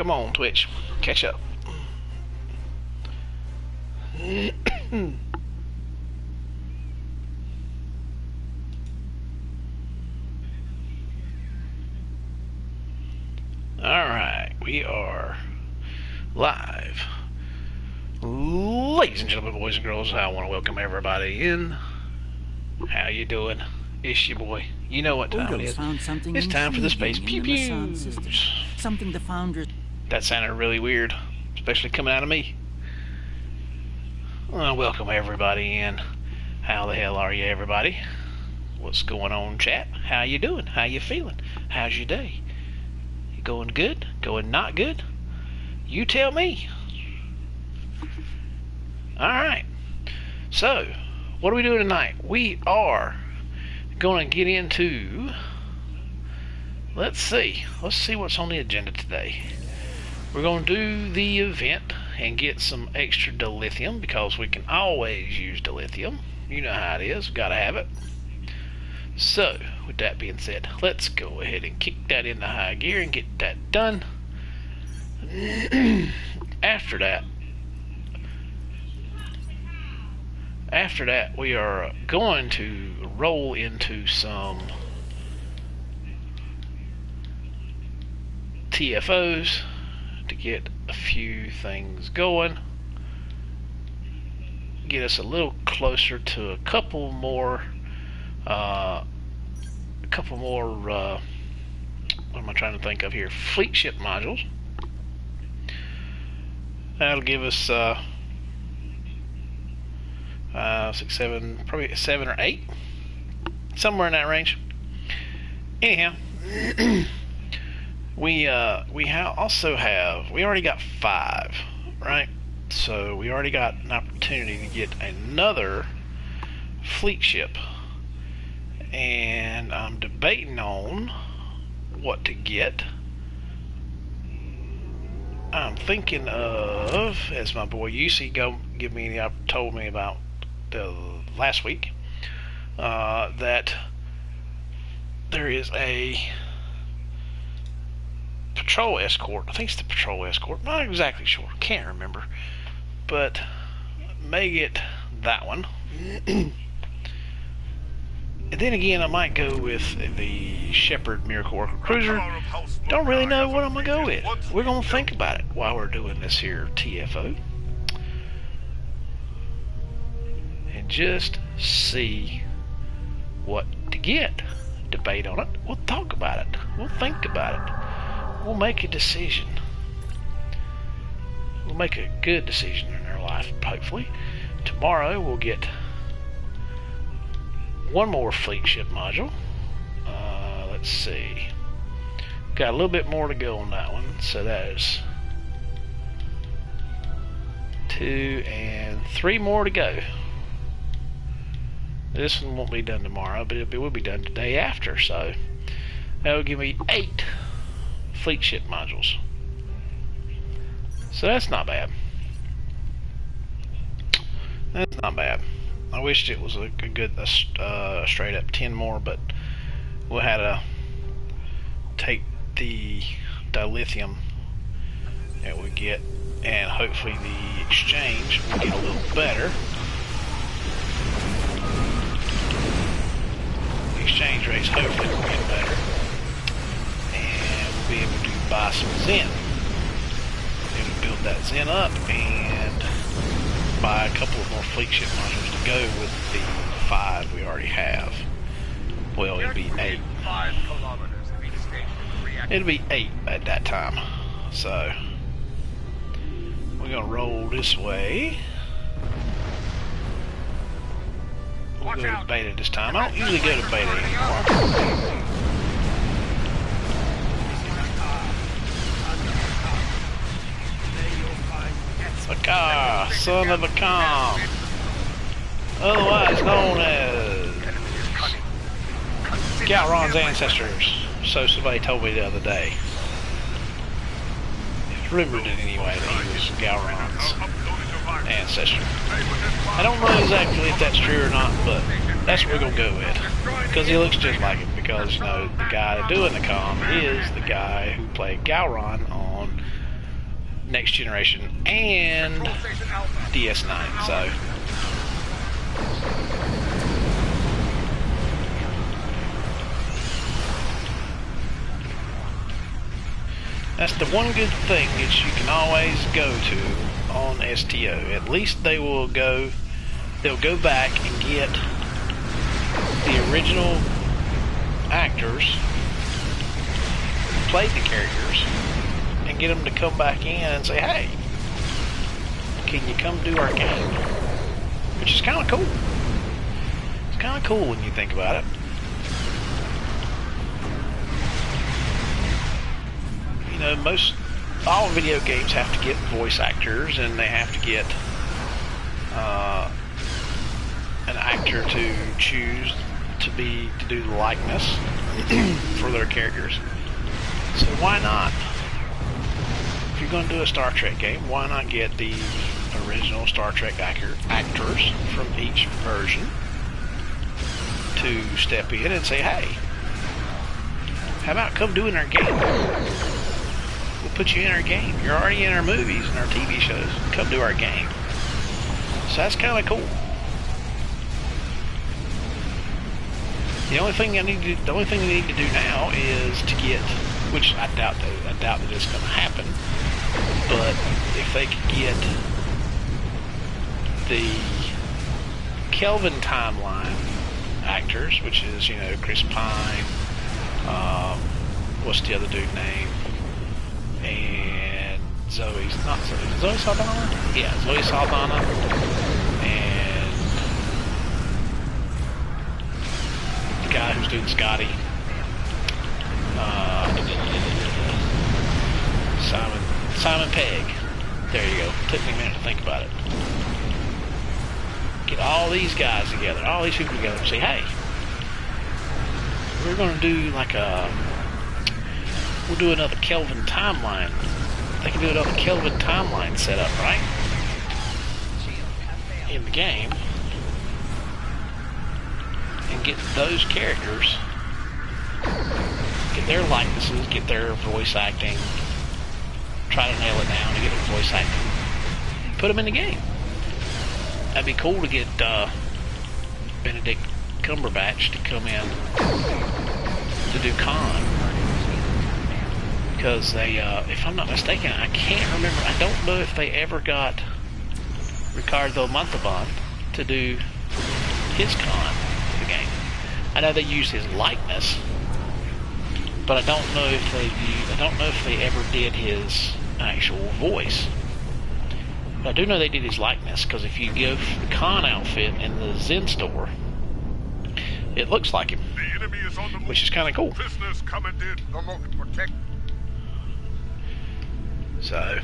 Come on, Twitch. Catch up. Alright, we are live. Ladies and gentlemen, boys and girls, I want to welcome everybody in. How you doing? It's your boy. You know what time it is. It's time for the space pews. Something the founders... That sounded really weird, especially coming out of me. Well, welcome everybody in. How the hell are you, everybody? What's going on, chat? How you doing? How you feeling? How's your day? You going good? Going not good? You tell me. Alright. So, what are we doing tonight? We are going to get into... Let's see what's on the agenda today. We're going to do the event and get some extra dilithium, because we can always use dilithium. You know how it is. Gotta have it. So, with that being said, let's go ahead and kick that into high gear and get that done. After that, we are going to roll into some TFOs to get a few things going, get us a little closer to a couple more what am I trying to think of here, fleet ship modules. That'll give us 6, 7, probably 7 or 8, somewhere in that range. Anyhow, we already got 5, right? So we already got an opportunity to get another fleet ship, and I'm debating on what to get. I'm thinking of, as my boy UC told me about last week, that there is a patrol escort. I think it's the patrol escort. Not exactly sure. Can't remember. But may get that one. And then again, I might go with the Shepherd Miracle Worker Cruiser. Don't really know what I'm going to go with. We're going to think about it while we're doing this here TFO. And just see what to get. Debate on it. We'll talk about it. We'll think about it. We'll make a decision. We'll make a good decision in our life, hopefully. Tomorrow we'll get one more fleet ship module. Let's see. Got a little bit more to go on that one. So that is 2 and 3 more to go. This one won't be done tomorrow, but it will be done the day after. So that will give me 8 fleet ship modules. So that's not bad. That's not bad. I wished it was a good straight up 10 more, but we'll have to take the dilithium that we get, and hopefully the exchange will get a little better. The exchange rates hopefully will get better, and we'll be able to buy some Zen. We'll build that Zen up and buy a couple of more fleet ship modules to go with the 5 we already have. Well, it'll be 8. It'll be 8 at that time. So we're gonna roll this way. We'll go to beta this time. I don't usually go to beta anymore. Bakar, son of a Khan, otherwise known as Galron's ancestors. So somebody told me the other day. It's rumored it anyway that he was Galron's ancestor. I don't know exactly if that's true or not, but that's what we're gonna go with, because he looks just like him. Because, you know, the guy doing the Khan is the guy who played Galron on next generation and DS9. So that's the one good thing that you can always go to on STO. At least they'll go back and get the original actors who played the characters and get them to come back in and say, hey, can you come do our game? Which is kind of cool. It's kind of cool when you think about it. You know, all video games have to get voice actors, and they have to get an actor to choose to do the likeness for their characters. So why not? If you're going to do a Star Trek game, why not get the original Star Trek actors from each version to step in and say, hey, how about come do in our game? We'll put you in our game. You're already in our movies and our TV shows. Come do our game. So that's kind of cool. The only thing we need to do now is to get, which I doubt that it's going to happen, but if they could get the Kelvin timeline actors, which is, you know, Chris Pine, what's the other dude name, and Zoe Saldana? Yeah, Zoe Saldana, and the guy who's doing Scotty, Simon Pegg. There you go. Took me a minute to think about it. Get all these guys together, all these people together, and say, hey, we're going to do like we'll do another Kelvin timeline. They can do another Kelvin timeline setup, right? In the game. And get those characters, get their likenesses, get their voice acting, try to nail it down and get their voice acting, put them in the game. That'd be cool to get Benedict Cumberbatch to come in to do Khan. Because they, if I'm not mistaken, I can't remember, I don't know if they ever got Ricardo Montalban to do his Khan in the game. I know they used his likeness, but I don't know if they ever did his actual voice. But I do know they did his likeness, because if you give the Khan outfit in the Zen store, it looks like him, which is kind of cool. So,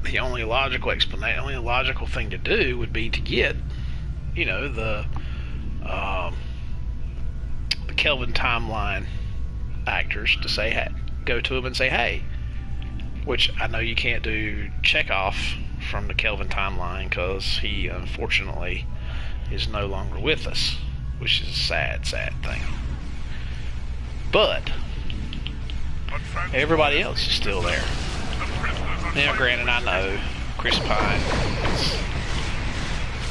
the only logical thing to do would be to get, you know, the Kelvin timeline actors to say, hey, go to them and say, hey, which I know you can't do Chekhov from the Kelvin timeline because he unfortunately is no longer with us, which is a sad, sad thing. But everybody else is still there. Now, granted, I know Chris Pine is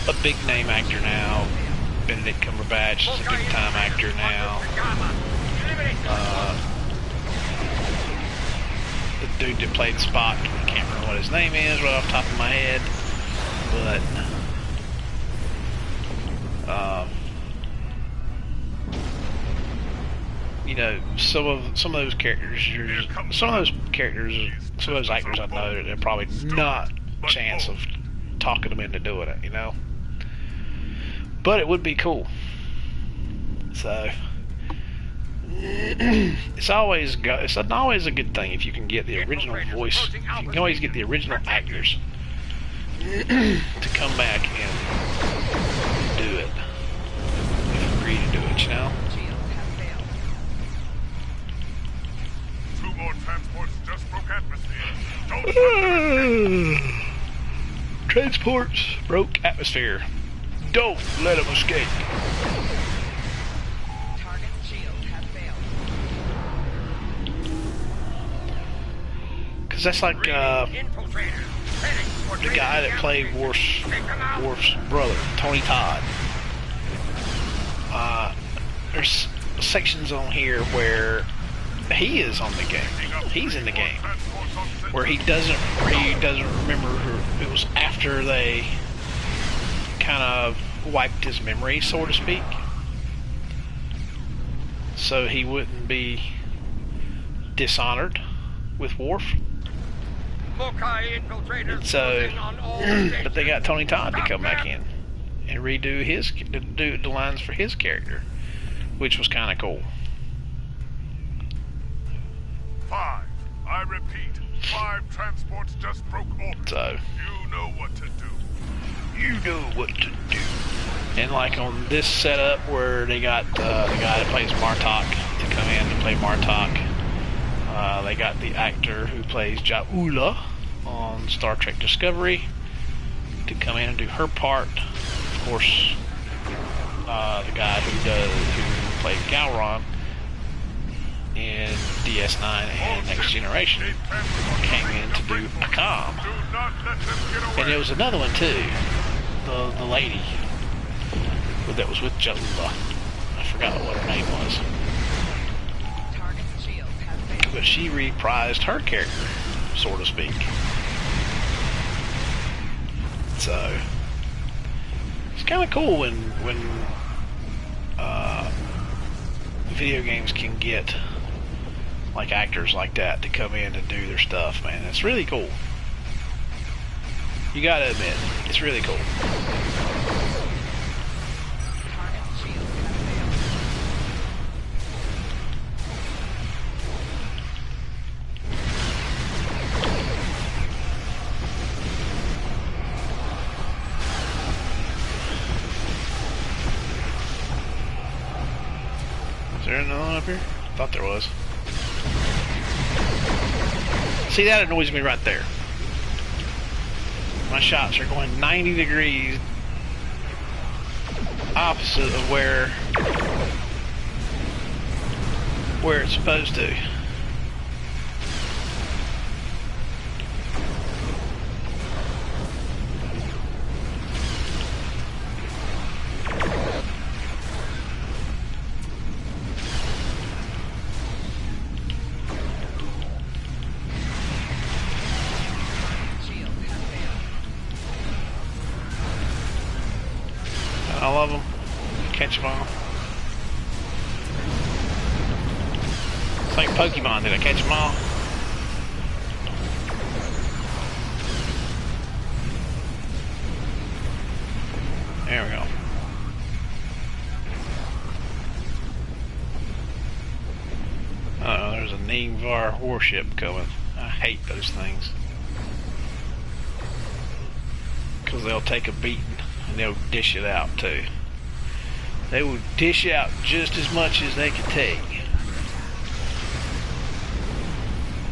a big name actor now. Benedict Cumberbatch is a big time actor now. The dude that played Spock, I can't remember what his name is right off the top of my head, but you know, some of those actors I know, they're probably not a chance of talking them into doing it, you know. But it would be cool. So it's always a good thing if you can get the original voice. You can always get the original actors to come back and do it. If you agree to do it, you know. Transports just broke atmosphere. Transports broke atmosphere. Don't let them escape. Target shield has failed. Because that's like the guy that played Worf's brother, Tony Todd. There's sections on here where he is on the game. He's in the game. Where he doesn't remember who, it was after they kind of wiped his memory, so to speak. So he wouldn't be dishonored with Worf. And so, but they got Tony Todd to come back in and redo the lines for his character, which was kind of cool. 5. I repeat, 5 transports just broke orbit. So, you know what to do. You know what to do. And like on this setup where they got the guy that plays Martok to come in to play Martok. They got the actor who plays Ja'ula on Star Trek Discovery to come in and do her part. Of course, the guy who played Gowron in DS9 and Next Generation came in to do Akam. And there was another one too, the lady that was with Ja'ula. I forgot what her name was. But she reprised her character, so to speak. So it's kind of cool when video games can get like actors like that to come in and do their stuff, man. It's really cool. You gotta admit, it's really cool. Is there another one up here? I thought there was. See, that annoys me right there. My shots are going 90 degrees opposite of where it's supposed to. All of them. Catch them all. It's like Pokemon. Did I catch them all? There we go. Uh-oh, there's a Nevar warship coming. I hate those things. Because they'll take a beating. And they'll dish it out too. They will dish out just as much as they can take.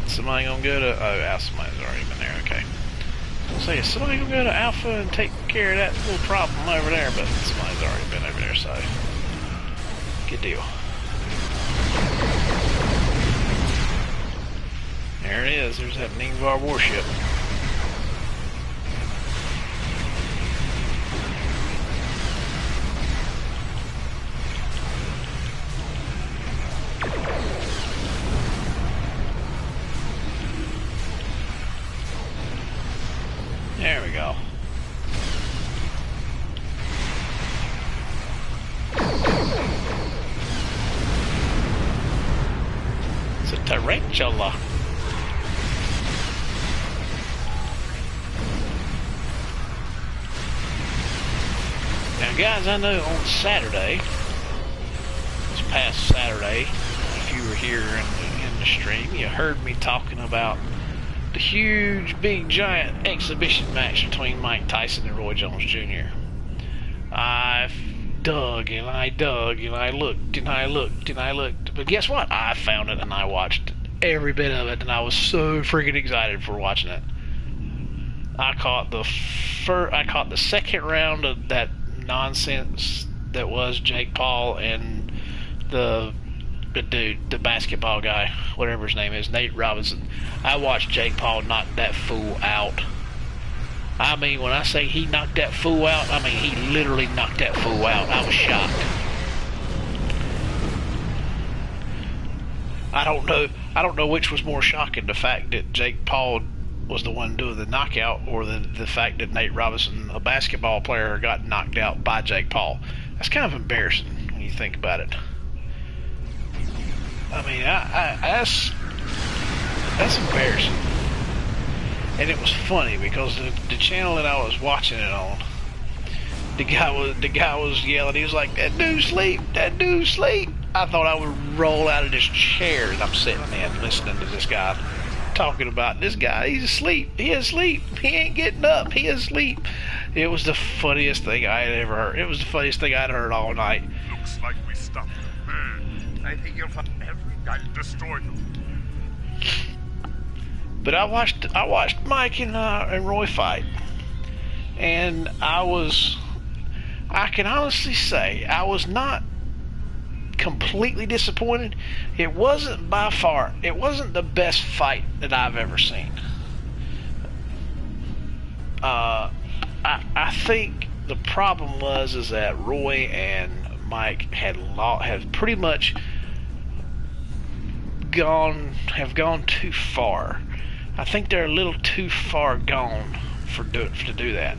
Somebody gonna go to somebody's already been there, okay. So is somebody gonna go to Alpha and take care of that little problem over there, but somebody's already been over there, so good deal. There it is, there's that Nevar warship. There we go. It's a tarantula. Now guys, I know on Saturday, this past Saturday, if you were here in the stream, you heard me talking about the huge, big, giant exhibition match between Mike Tyson and Roy Jones Jr. I dug and I dug and I looked and I looked and I looked, but guess what? I found it and I watched every bit of it, and I was so freaking excited for watching it. I caught the second round of that nonsense that was Jake Paul and the the dude, the basketball guy, whatever his name is, Nate Robinson. I watched Jake Paul knock that fool out. I mean, when I say he knocked that fool out, I mean he literally knocked that fool out. I was shocked. I don't know which was more shocking, the fact that Jake Paul was the one doing the knockout, or the fact that Nate Robinson, a basketball player, got knocked out by Jake Paul. That's kind of embarrassing when you think about it. I mean, that's embarrassing. And it was funny because the channel that I was watching it on, the guy was yelling. He was like, "That dude sleep! That dude sleep!" I thought I would roll out of this chair that I'm sitting in listening to this guy talking about this guy. He's asleep. He is asleep. He ain't getting up. He is asleep. It was the funniest thing I had ever heard. It was the funniest thing I'd heard all night. Looks like we stopped them. I think you'll find every guy destroyed them. But I watched Mike and Roy fight, and I can honestly say I was not completely disappointed. It wasn't the best fight that I've ever seen. I think the problem is that Roy and Mike have pretty much gone too far. I think they're a little too far gone to do that.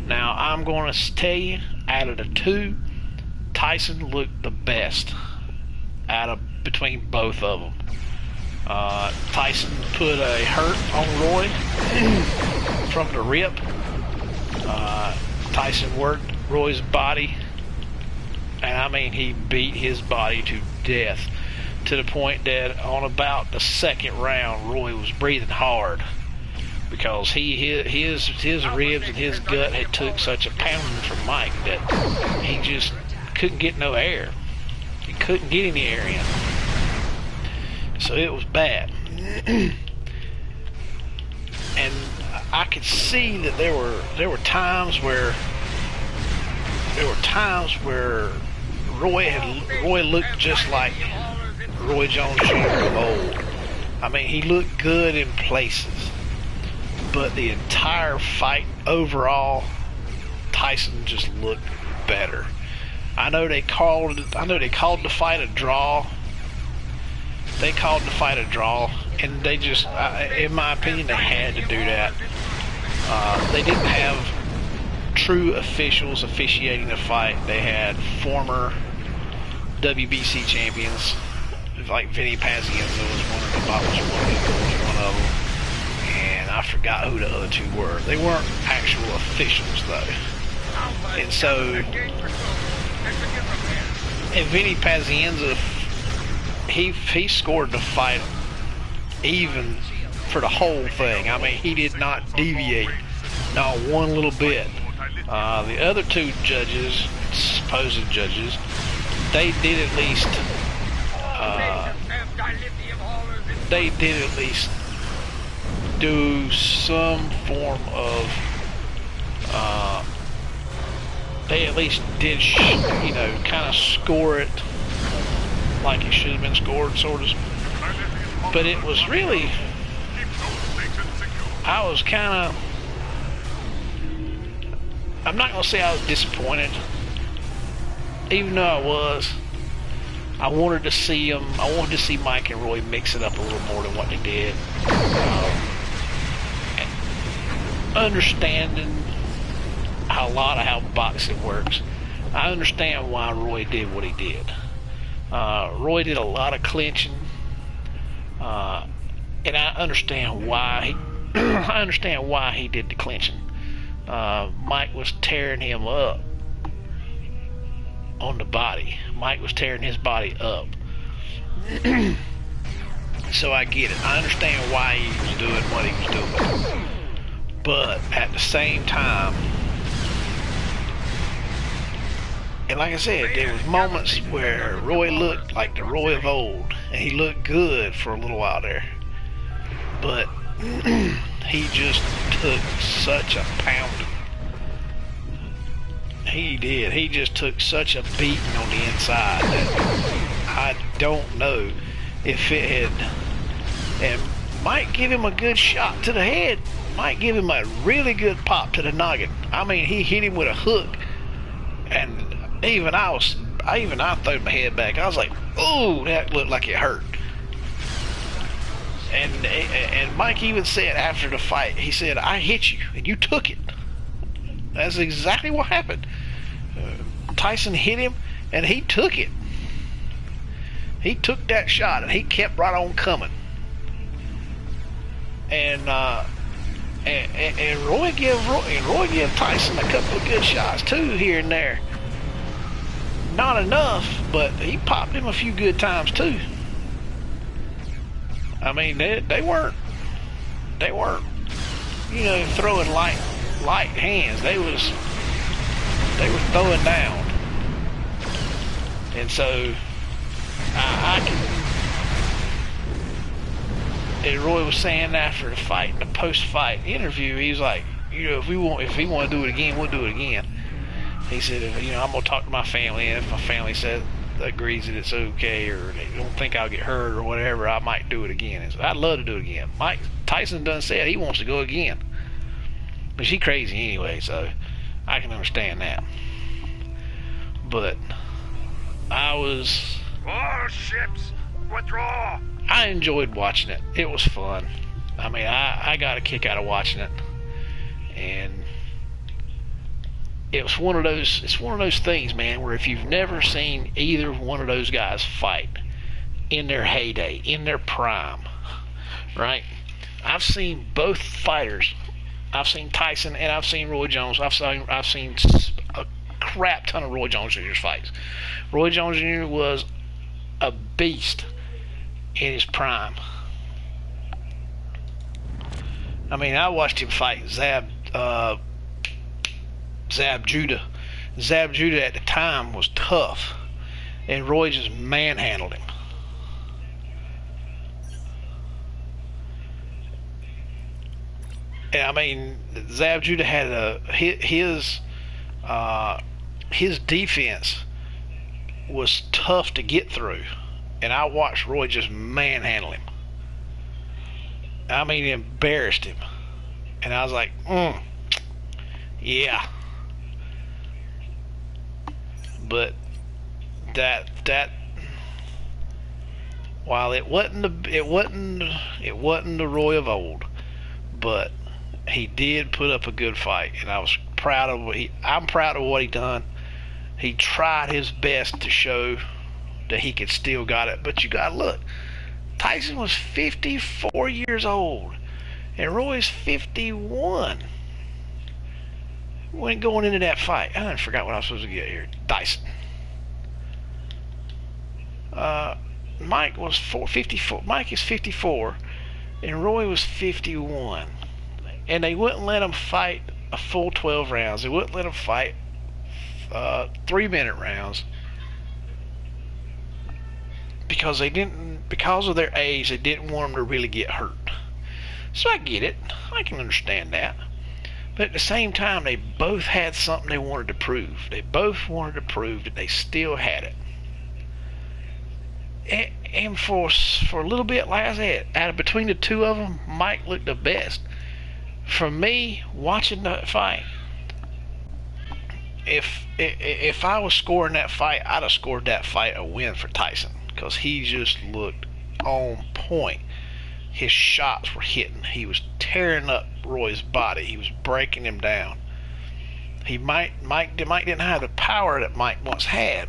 Now I'm going to tell you, out of the two, Tyson looked the best between both of them. Tyson put a hurt on Roy from the rip. Tyson worked Roy's body, and I mean he beat his body to death, to the point that on about the second round, Roy was breathing hard because his ribs and his gut had took such a pounding from Mike that he just couldn't get no air. He couldn't get any air in. So it was bad. And I could see that there were times where Roy looked just like Roy Jones Jr. of old. I mean, he looked good in places, but the entire fight overall, Tyson just looked better. I know they called the fight a draw. They called the fight a draw, and they just, in my opinion, they had to do that. They didn't have true officials officiating the fight. They had former WBC champions, like Vinny Pazienza was one of them. Was one of them, and I forgot who the other two were. They weren't actual officials though, and so. And Vinny Pazienza, he scored the fight even for the whole thing. I mean, he did not deviate, not one little bit. The other two judges, supposed judges, they did at least do some form of they at least did, kind of score it like it should have been scored, sort of. But it was really, I was kind of, I'm not going to say I was disappointed, even though I wanted to see Mike and Roy mix it up a little more than what they did. Understanding a lot of how boxing works, I understand why Roy did what he did. Roy did a lot of clinching, and I understand why he did the clinching. Mike was tearing him up on the body. Mike was tearing his body up. So I get it. I understand why he was doing what he was doing. But at the same time, and like I said, there was moments where Roy looked like the Roy of old, and he looked good for a little while there. But he just took such a pounding. He did. He just took such a beating on the inside that I don't know if it had, and might give him a good shot to the head, might give him a really good pop to the noggin. I mean, he hit him with a hook, and even I threw my head back. I was like, "Ooh, that looked like it hurt." And Mike even said after the fight, he said, "I hit you, and you took it." That's exactly what happened. Tyson hit him, and he took it. He took that shot, and he kept right on coming. And Roy gave Tyson a couple of good shots too here and there. Not enough, but he popped him a few good times too. I mean, they weren't, you know, throwing light hands. They were throwing down. And so and Roy was saying after the fight, the post-fight interview, he was like, you know, if we want to do it again, we'll do it again. He said, you know, I'm gonna talk to my family, and if my family says agrees that it's okay, or they don't think I'll get hurt or whatever, I might do it again. And so I'd love to do it again. Mike Tyson done said he wants to go again, but she crazy anyway, so I can understand that. But All ships withdraw. I enjoyed watching it. It was fun. I mean, I got a kick out of watching it, and it's one of those things, man, where if you've never seen either one of those guys fight in their heyday, in their prime, right? I've seen both fighters. I've seen Tyson and I've seen Roy Jones. I've seen a crap ton of Roy Jones Jr.'s fights. Roy Jones Jr. was a beast in his prime. I mean, I watched him fight Zab Judah. Zab Judah at the time was tough, and Roy just manhandled him. And I mean, Zab Judah had his defense was tough to get through, and I watched Roy just manhandle him. I mean, he embarrassed him, and I was like, yeah. But that while it wasn't the Roy of old, but he did put up a good fight, and I was proud of I'm proud of what he done. He tried his best to show that he could still got it, but you gotta look. Tyson was 54 years old, and Roy's 51. When going into that fight, I forgot what I was supposed to get here. Tyson. Mike was 54. Mike is 54, and Roy was 51. And they wouldn't let him fight a full 12 rounds. They wouldn't let him fight 3-minute rounds because of their age, they didn't want them to really get hurt. So I get it. I can understand that. But at the same time, they both had something they wanted to prove. They both wanted to prove that they still had it. And for a little bit, like I said, between the two of them, Mike looked the best. For me, watching that fight, if I was scoring that fight, I'd have scored that fight a win for Tyson, because he just looked on point. His shots were hitting. He was tearing up Roy's body. He was breaking him down. Mike didn't have the power that Mike once had,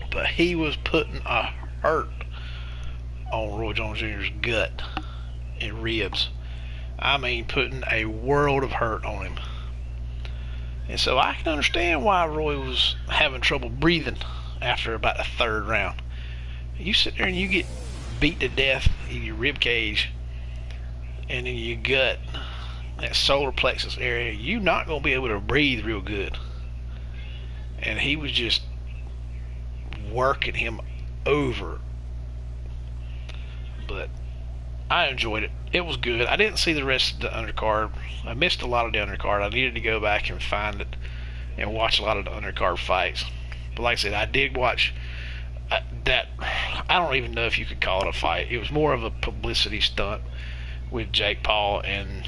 but he was putting a hurt on Roy Jones Jr.'s gut and ribs. I mean, putting a world of hurt on him. And so I can understand why Roy was having trouble breathing after about the third round. You sit there and you get beat to death in your rib cage and in your gut, that solar plexus area, you're not going to be able to breathe real good. And he was just working him over. But I enjoyed it. It was good. I didn't see the rest of the undercard. I missed a lot of the undercard. I needed to go back and find it and watch a lot of the undercard fights. But like I said, I did watch That I don't even know if you could call it a fight. It was more of a publicity stunt with Jake Paul and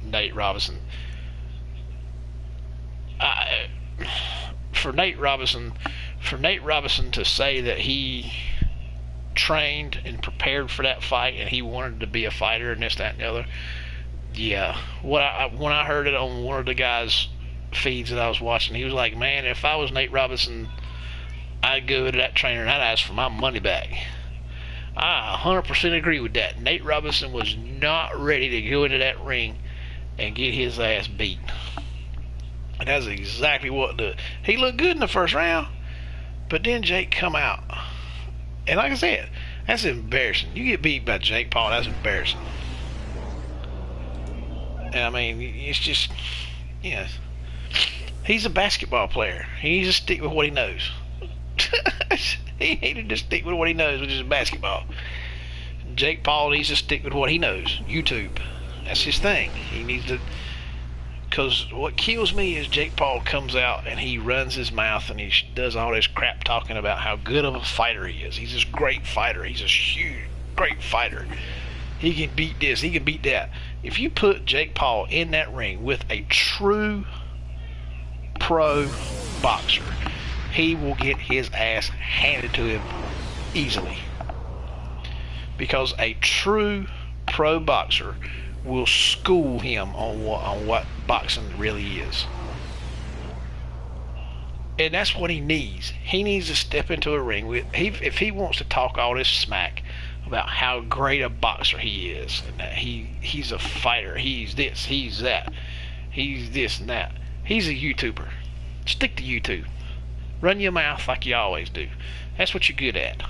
Nate Robinson. I, for Nate Robinson to say that he trained and prepared for that fight and he wanted to be a fighter and this, that, and the other. Yeah, when I heard it on one of the guys' feeds that I was watching, he was like, "Man, if I was Nate Robinson, I'd go to that trainer and I'd ask for my money back." I 100% agree with that. Nate Robinson was not ready to go into that ring and get his ass beat. And that's exactly what he looked good in the first round, but then Jake come out. And like I said, that's embarrassing. You get beat by Jake Paul, that's embarrassing. And I mean, it's just, yeah. He's a basketball player. He needs to stick with what he knows. He needed to stick with what he knows, which is basketball. Jake Paul needs to stick with what he knows. YouTube. That's his thing. He needs to... Because what kills me is Jake Paul comes out and he runs his mouth and he does all this crap talking about how good of a fighter he is. He's this great fighter. He's this huge, great fighter. He can beat this. He can beat that. If you put Jake Paul in that ring with a true pro boxer, he will get his ass handed to him easily. Because a true pro boxer will school him on what boxing really is. And that's what he needs. He needs to step into a ring with, if he wants to talk all this smack about how great a boxer he is, and that he's a fighter, he's this, he's that, he's this and that. He's a YouTuber. Stick to YouTube. Run your mouth like you always do. That's what you're good at.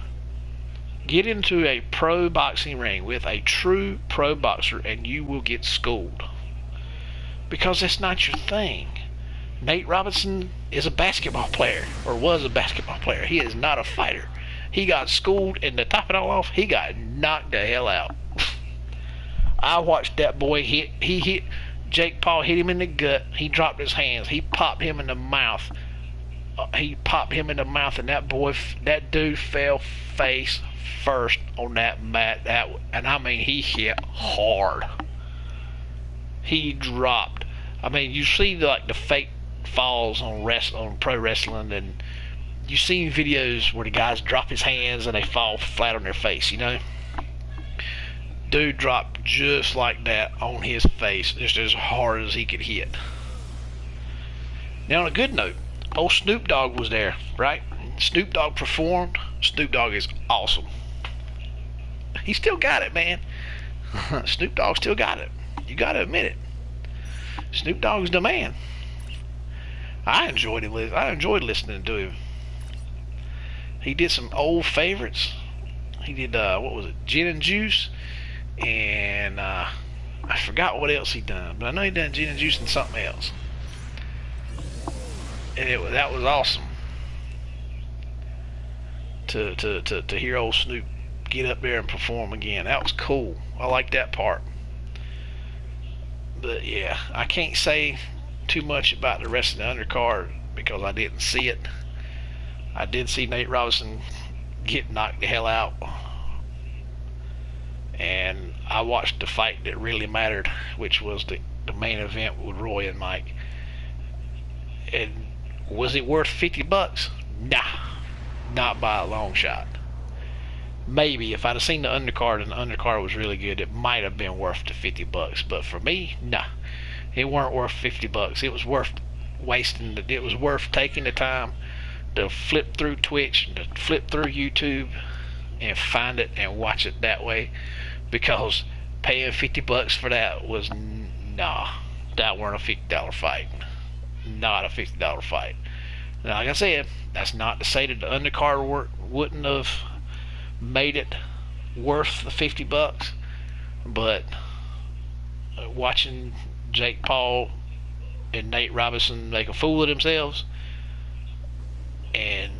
Get into a pro boxing ring with a true pro boxer and you will get schooled. Because that's not your thing. Nate Robinson is a basketball player, or was a basketball player. He is not a fighter. He got schooled, and to top it all off, he got knocked the hell out. I watched that boy he hit Jake Paul, hit him in the gut. He dropped his hands. He popped him in the mouth. And that dude fell face first on that mat. And I mean, he hit hard. He dropped. I mean, you see the fake falls on pro wrestling, and you see videos where the guys drop his hands and they fall flat on their face, you know. Dude dropped just like that on his face, just as hard as he could hit. Now, on a good note, old Snoop Dogg was there, right? Snoop Dogg performed. Snoop Dogg is awesome. He still got it, man. Snoop Dogg still got it. You gotta admit it. Snoop Dogg's the man. I enjoyed him. I enjoyed listening to him. He did some old favorites. He did what was it? Gin and Juice, and I forgot what else he done, but I know he done Gin and Juice and something else. And that was awesome to hear old Snoop get up there and perform again. That was cool. I like that part. But yeah, I can't say too much about the rest of the undercard because I didn't see it. I did see Nate Robinson get knocked the hell out, and I watched the fight that really mattered, which was the main event with Roy and Mike. And was it worth $50? Nah, not by a long shot. Maybe if I'd have seen the undercard and the undercard was really good, it might have been worth the $50. But for me, nah, it weren't worth $50. It was worth wasting. It was worth taking the time to flip through Twitch, to flip through YouTube, and find it and watch it that way. Because paying $50 for that was that weren't a $50 fight. Not a $50 fight. Now, like I said, that's not to say that the undercard wouldn't have made it worth the $50, but watching Jake Paul and Nate Robinson make a fool of themselves, and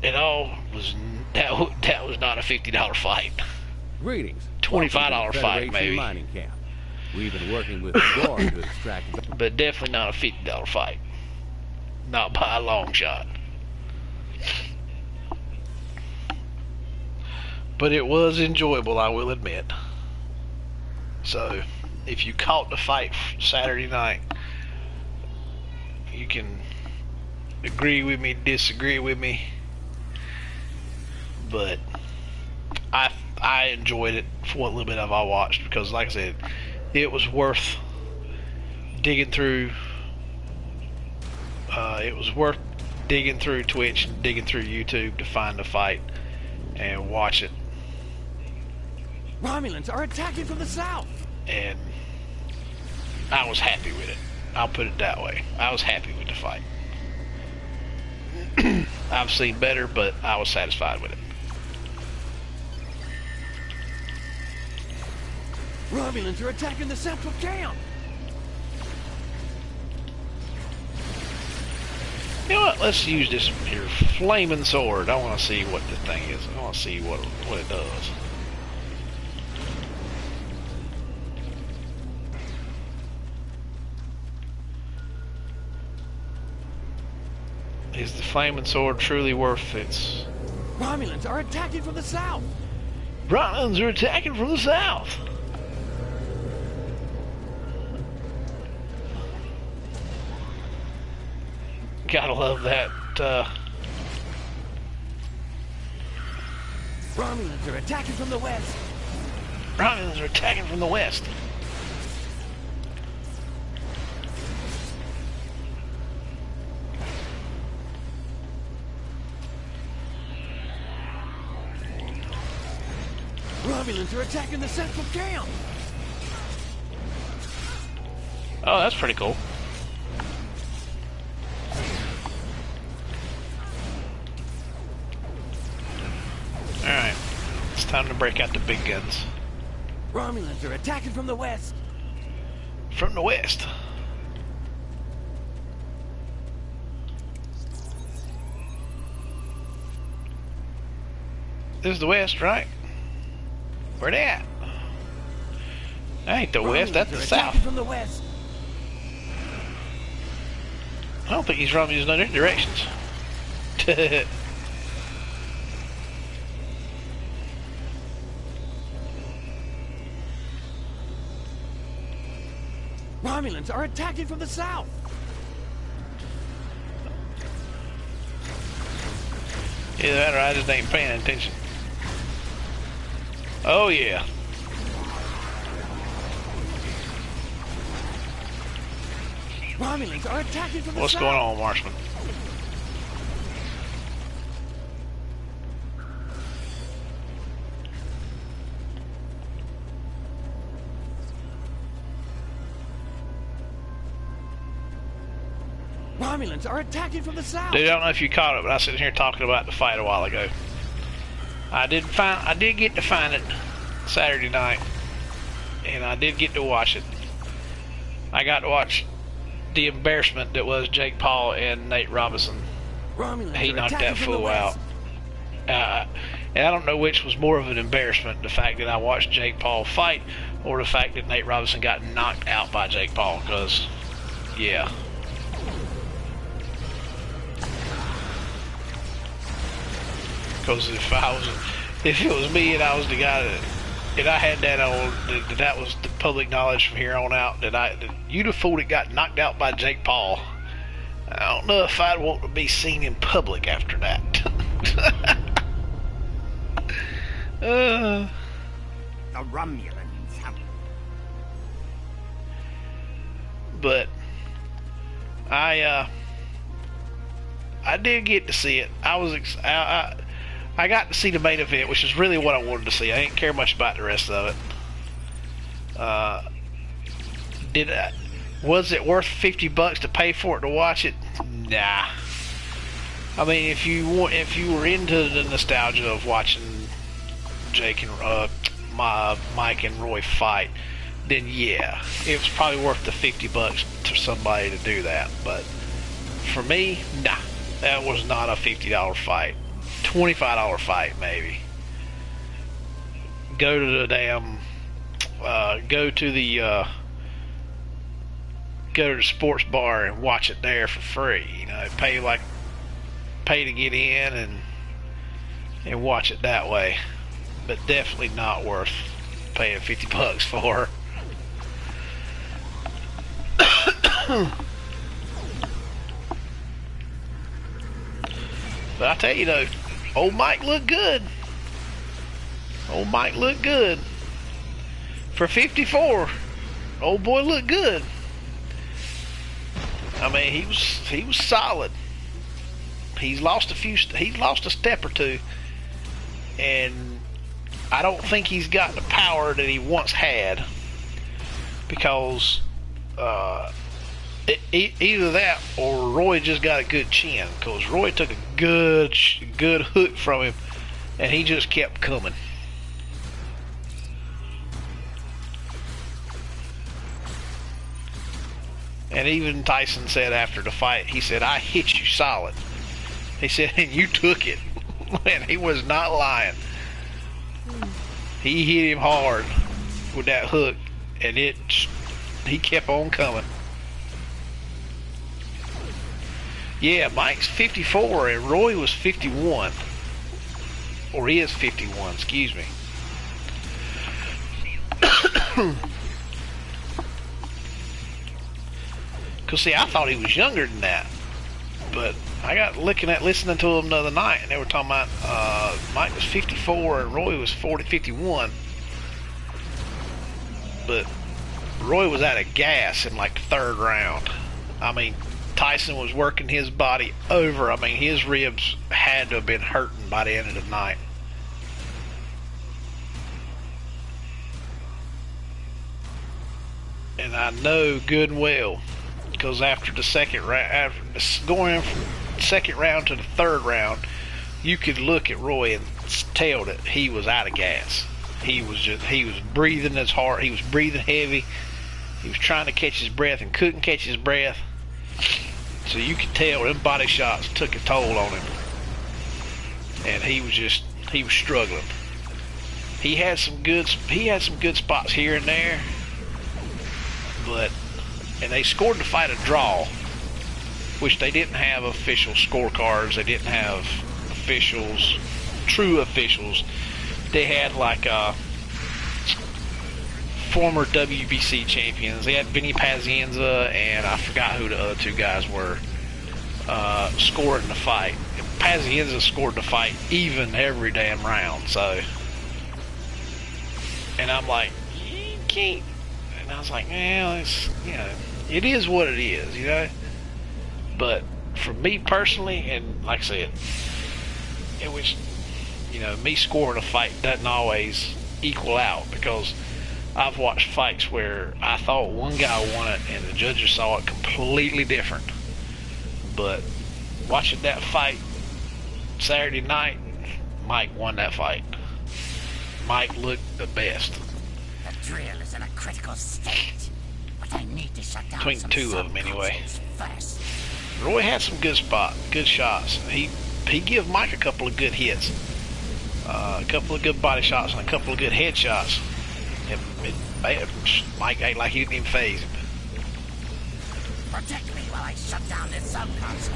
it all was that was not a $50 fight. Greetings. $25 fight maybe. Mining camp. We've been working with the guard to extract, but definitely not a $50 fight. Not by a long shot. but it was enjoyable, I will admit. So, if you caught the fight Saturday night, you can agree with me, disagree with me, but I enjoyed it for what little bit of I watched, because like I said, it was worth digging through. It was worth digging through Twitch and digging through YouTube to find the fight and watch it. Romulans are attacking from the south. And I was happy with it. I'll put it that way. I was happy with the fight. I've seen better, but I was satisfied with it. Romulans are attacking the central camp. You know what? Let's use this here flaming sword. I want to see what the thing is. I want to see what it does. Is the flaming sword truly worth its... Romulans are attacking from the south. Romulans are attacking from the south. Gotta love that. Romulans are attacking from the west. Romulans are attacking from the west. Romulans are attacking the central camp. Oh, that's pretty cool. Alright, it's time to break out the big guns. Romulans are attacking from the west. From the west. This is the west, right? Where they at? That ain't the west, that's the south. From the west. I don't think these Romulans in other directions. Romulans are attacking from the south. Either that or I just ain't paying attention. Oh yeah. Romulans are attacking from the What's south. going on, Marshman? Romulans are attacking from the south. Dude, I don't know if you caught it, but I was sitting here talking about the fight a while ago. I did get to find it Saturday night, and I did get to watch it. I got to watch the embarrassment that was Jake Paul and Nate Robinson. Romulans He are knocked attacking that from the fool out. west. And I don't know which was more of an embarrassment, the fact that I watched Jake Paul fight, or the fact that Nate Robinson got knocked out by Jake Paul, because, yeah. Because if it was me and I was the guy that I had that on, that was the public knowledge from here on out, that you the fool that got knocked out by Jake Paul. I don't know if I'd want to be seen in public after that. The Romulans have... But I did get to see it. I got to see the main event, which is really what I wanted to see. I didn't care much about the rest of it. Was it worth $50 to pay for it to watch it? Nah. I mean, if you were into the nostalgia of watching Jake and Mike and Roy fight, then yeah, it was probably worth the $50 to somebody to do that. But for me, nah, that was not a $50 fight. $25 fight maybe. Go to the damn go to the sports bar and watch it there for free. You know, pay to get in and watch it that way. but definitely not worth paying $50 for. But I tell you though, old Mike looked good. Old Mike looked good. For 54, old boy looked good. I mean, he was solid. He's lost a step or two, and I don't think he's got the power that he once had, because either that or Roy just got a good chin, because Roy took a good hook from him, and he just kept coming. And even Tyson said after the fight, he said, "I hit you solid." He said, "And you took it." And he was not lying. He hit him hard with that hook, and he kept on coming. Yeah, Mike's 54 and Roy was 51. Or he is 51, excuse me. Cause see, I thought he was younger than that, but I got listening to him the other night, and they were talking about Mike was 54 and Roy was 51. But Roy was out of gas in like the third round. I mean, Tyson was working his body over. I mean, his ribs had to have been hurting by the end of the night. And I know good and well, because after the second round, after going from second round to the third round, you could look at Roy and tell that he was out of gas. He was breathing as hard. He was breathing heavy. He was trying to catch his breath and couldn't catch his breath. So you could tell them body shots took a toll on him, and he was struggling. He had some good spots here and there, and they scored the fight a draw, which they didn't have official scorecards. They didn't have true officials. They had like former WBC champions. They had Vinny Pazienza, and I forgot who the other two guys were, scoring the fight. And Pazienza scored the fight even every damn round. So, and I'm like, you can't. And I was like, well, it is what it is, But for me personally, and like I said, it was, me scoring a fight doesn't always equal out, because I've watched fights where I thought one guy won it and the judges saw it completely different. But watching that fight Saturday night, Mike won that fight. Mike looked the best. The drill is in a critical state, but I need to shut down between some two of them anyway. First. Roy had some good shots. He gave Mike a couple of good hits, a couple of good body shots, and a couple of good head shots. And Mike ain't like he didn't even phase him. Protect me while I shut down this sub console.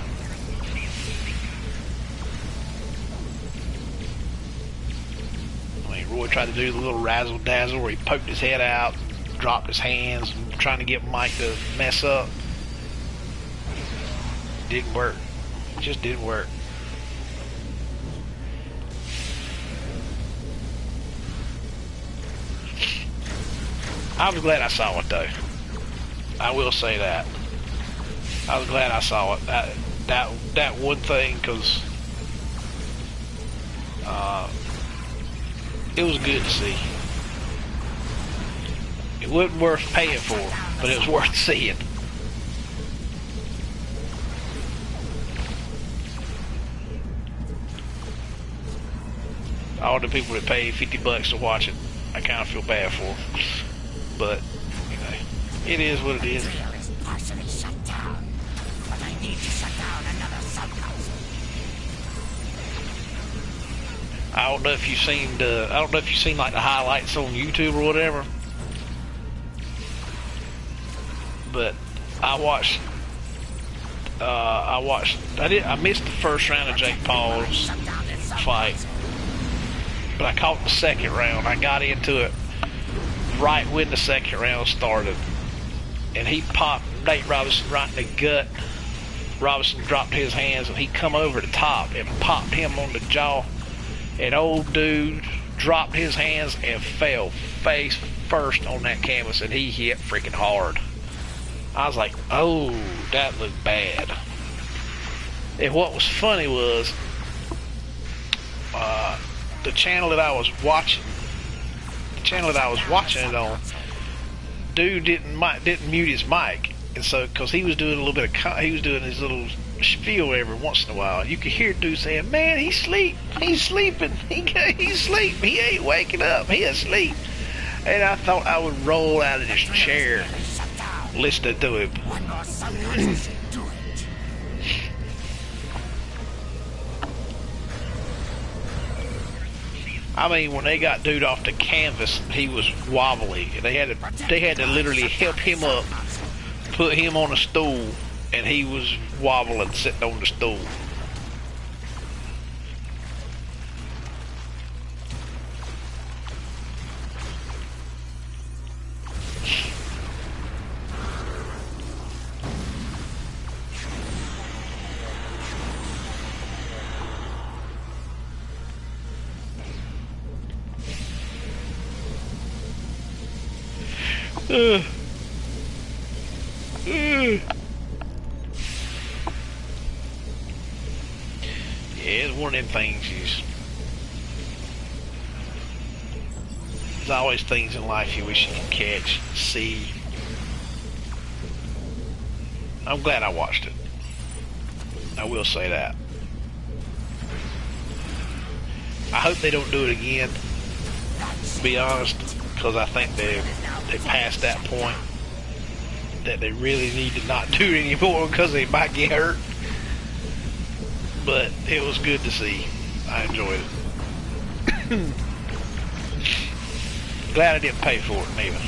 I mean, Roy tried to do the little razzle dazzle where he poked his head out, dropped his hands, trying to get Mike to mess up. Didn't work. It just didn't work. I was glad I saw it though. I will say that. I was glad I saw it. That one thing, because it was good to see. It wasn't worth paying for, but it was worth seeing. All the people that paid $50 to watch it, I kind of feel bad for them. But, it is what it is. The drill is partially shut down, but I need to shut down another sub console. I don't know if you've seen like the highlights on YouTube or whatever. But I missed the first round of Jake Paul's fight. but I caught the second round. I got into it right when the second round started, and he popped Nate Robinson right in the gut. Robinson dropped his hands, and he come over the top and popped him on the jaw. And old dude dropped his hands and fell face first on that canvas, and he hit freaking hard. I was like, oh, that looked bad. And what was funny was the channel that I was watching it on, dude didn't mute his mic, and so because he was doing a little bit of he was doing his little spiel every once in a while, you could hear dude saying, "Man, he's sleeping, he's sleeping, he's asleep, he ain't waking up, he asleep." And I thought I would roll out of this chair listening to him. One more sunrise should do it. I mean, when they got dude off the canvas, he was wobbly. They had to literally help him up, put him on a stool, and he was wobbling, sitting on the stool. Yeah, it's one of them things. There's always things in life you wish you could catch, see. I'm glad I watched it. I will say that. I hope they don't do it again, to be honest, because I think they passed that point that they really need to not do it anymore because they might get hurt. But it was good to see. I enjoyed it. Glad I didn't pay for it neither.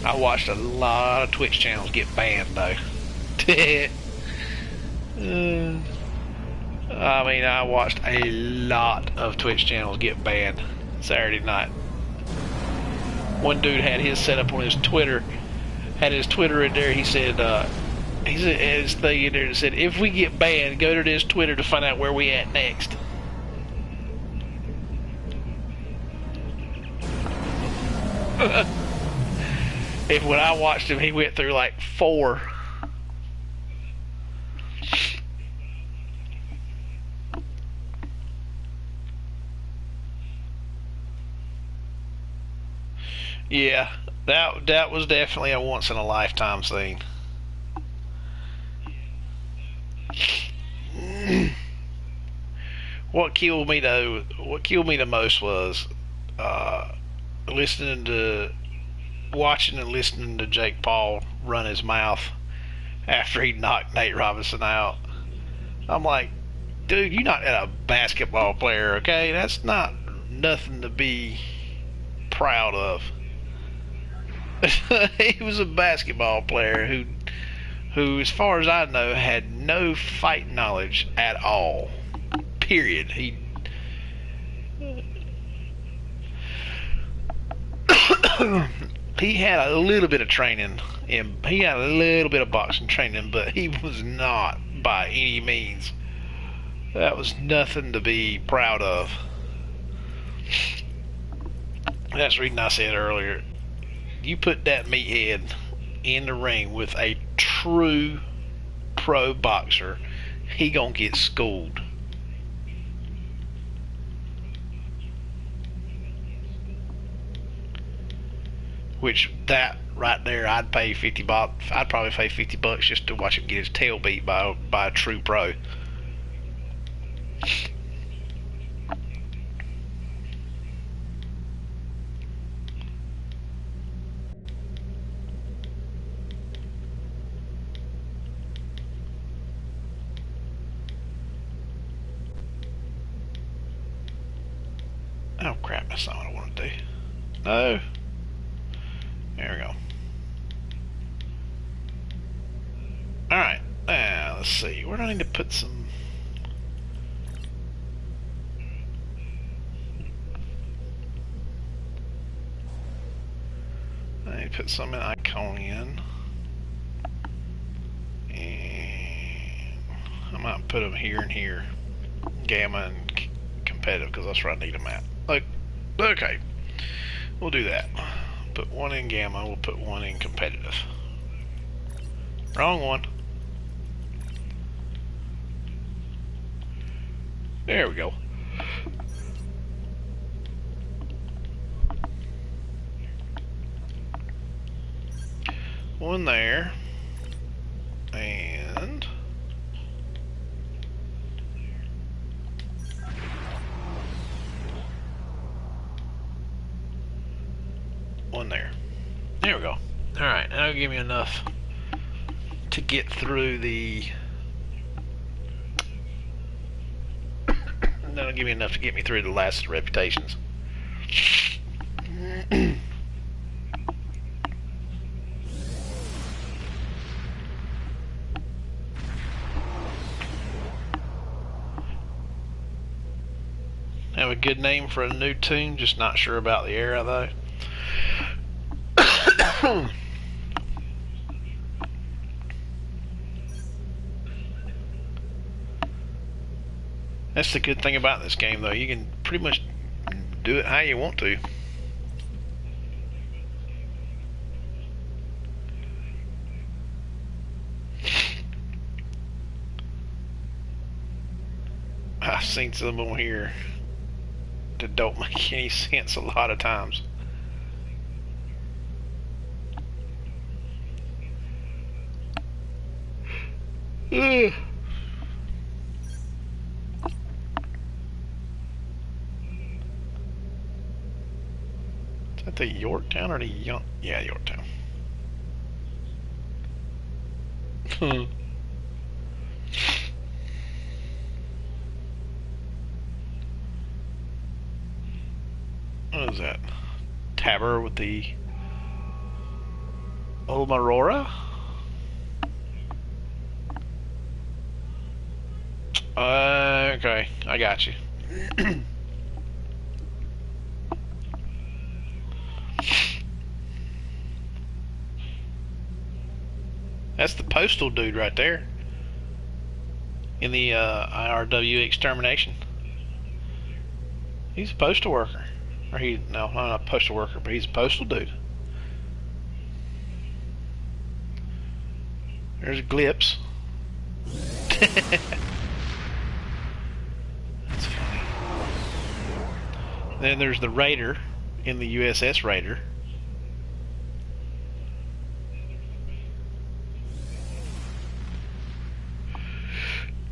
I watched a lot of Twitch channels get banned though. I mean, I watched a lot of Twitch channels get banned Saturday night. One dude had his set up on his Twitter, had his Twitter in there. He said, he said his thing in there that said, "If we get banned, go to this Twitter to find out where we at next." If when I watched him, he went through like 4. Yeah, that was definitely a once in a lifetime thing. What killed me though, what killed me the most was watching and listening to Jake Paul run his mouth after he knocked Nate Robinson out. I'm like, dude, you're not a basketball player, okay? That's not nothing to be proud of. He was a basketball player who, as far as I know, had no fight knowledge at all. Period. He had a little bit of training, and he had a little bit of boxing training, but he was not by any means. That was nothing to be proud of. That's the reason I said earlier, you put that meathead in the ring with a true pro boxer, he gonna get schooled. Which that right there, I'd pay $50. I'd probably pay $50 just to watch him get his tail beat by a true pro. Oh crap, that's not what I want to do. No. There we go. let's see. Where do I need to put some? I need to put some in Iconian. And I might put them here and here. Gamma and competitive, because that's where I need them at. Like, okay. We'll do that. Put one in Gamma, we'll put one in competitive. Wrong one. There we go. One there. And one there. There we go. Alright, that'll give me enough to get through the... That'll give me enough to get me through the last reputations. Have a good name for a new tune, just not sure about the era though. That's the good thing about this game though, you can pretty much do it how you want to. I've seen some on here that don't make any sense a lot of times. Ugh. Is that the Yorktown or the Young? Yeah, Yorktown. What is that? Tabber with the Omarora? Okay, I got you. That's the postal dude right there in the IRW extermination. He's a postal worker. Or no, not a postal worker, but he's a postal dude. There's Glips. That's funny. Then there's the Raider in the USS Raider.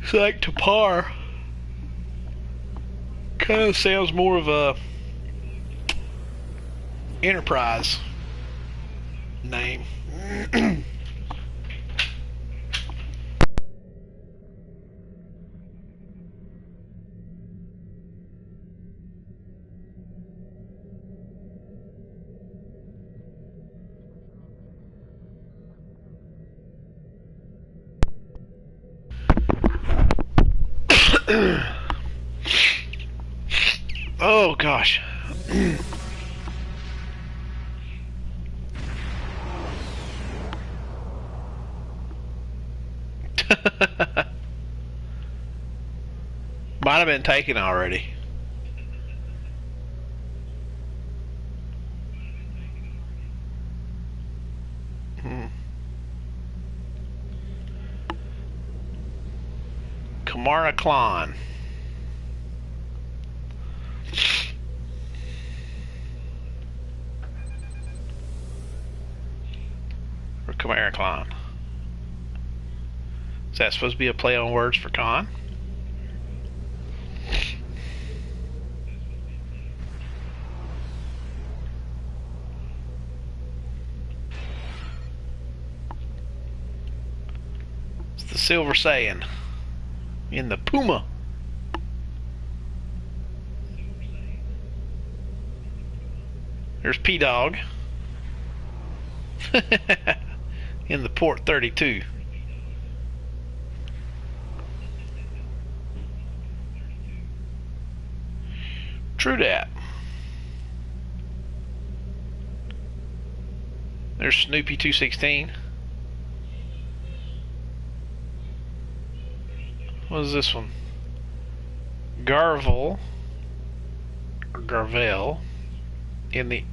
It's like Tapar. Kind of sounds more of a Enterprise name. Oh gosh. Might have been taken already. Kamara Klon. Or Kamara Klon. Is that supposed to be a play on words for con? It's the Silver Saiyan in the Puma. There's P-Dog in the Port 32. True that. There's Snoopy 216. What is this one? Garvel or Garvel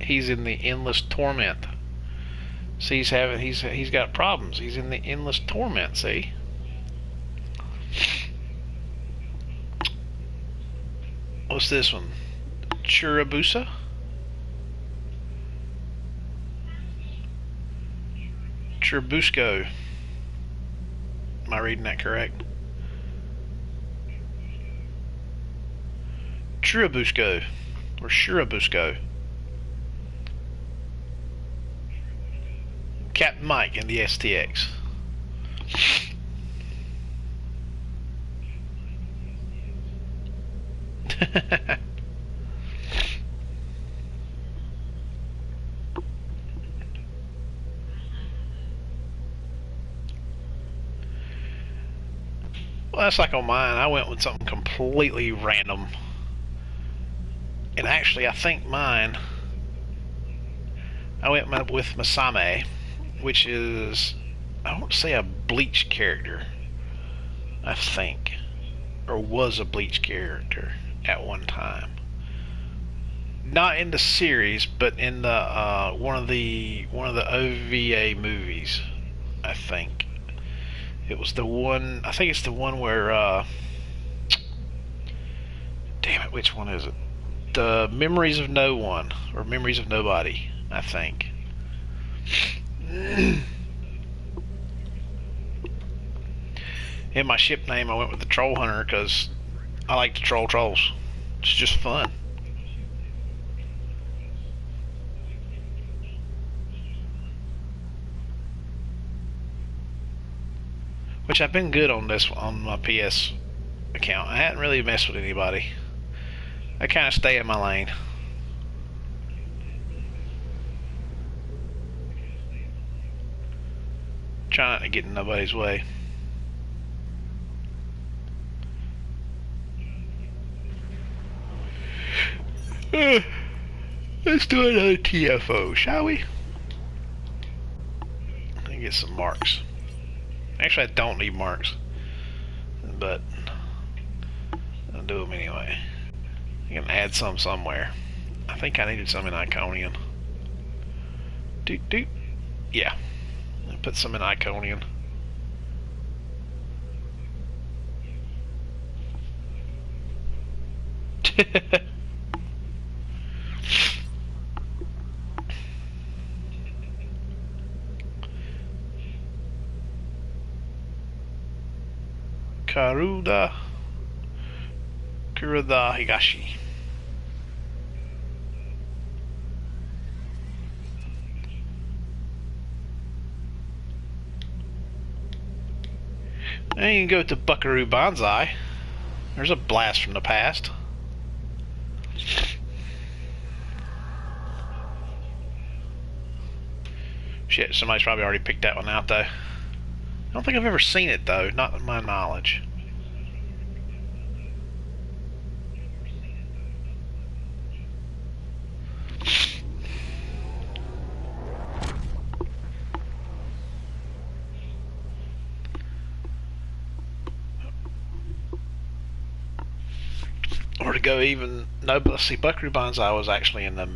he's in the endless torment. See, he's got problems. He's in the endless torment, see? What's this one? Churabusa? Churubusco. Am I reading that correct? Churubusco or Churubusco. Captain Mike in the STX. Well, that's like on mine. I went with something completely random. And actually, I think mine, I went with Masame, which is, I won't say a Bleach character, I think, or was a Bleach character at one time. Not in the series, but in the one of the OVA movies, I think. It was the one, I think it's the one where, damn it, which one is it? The Memories of No One, or Memories of Nobody, I think. In my ship name, I went with the Troll Hunter because I like to troll trolls. It's just fun. Which I've been good on this on my PS account. I hadn't really messed with anybody. I kind of stay in my lane. Try not to get in nobody's way. Let's do another TFO, shall we? Let me get some marks. Actually, I don't need marks, but I'll do them anyway. I can add some somewhere. I think I needed some in Iconian. Doot. Yeah. I'll put some in Iconian. Kuruda Higashi. And you can go to Buckaroo Banzai. There's a blast from the past. Shit, somebody's probably already picked that one out though. I don't think I've ever seen it though, not to my knowledge. Or to go even, no, but let's see, Buckaroo Banzai was actually in the...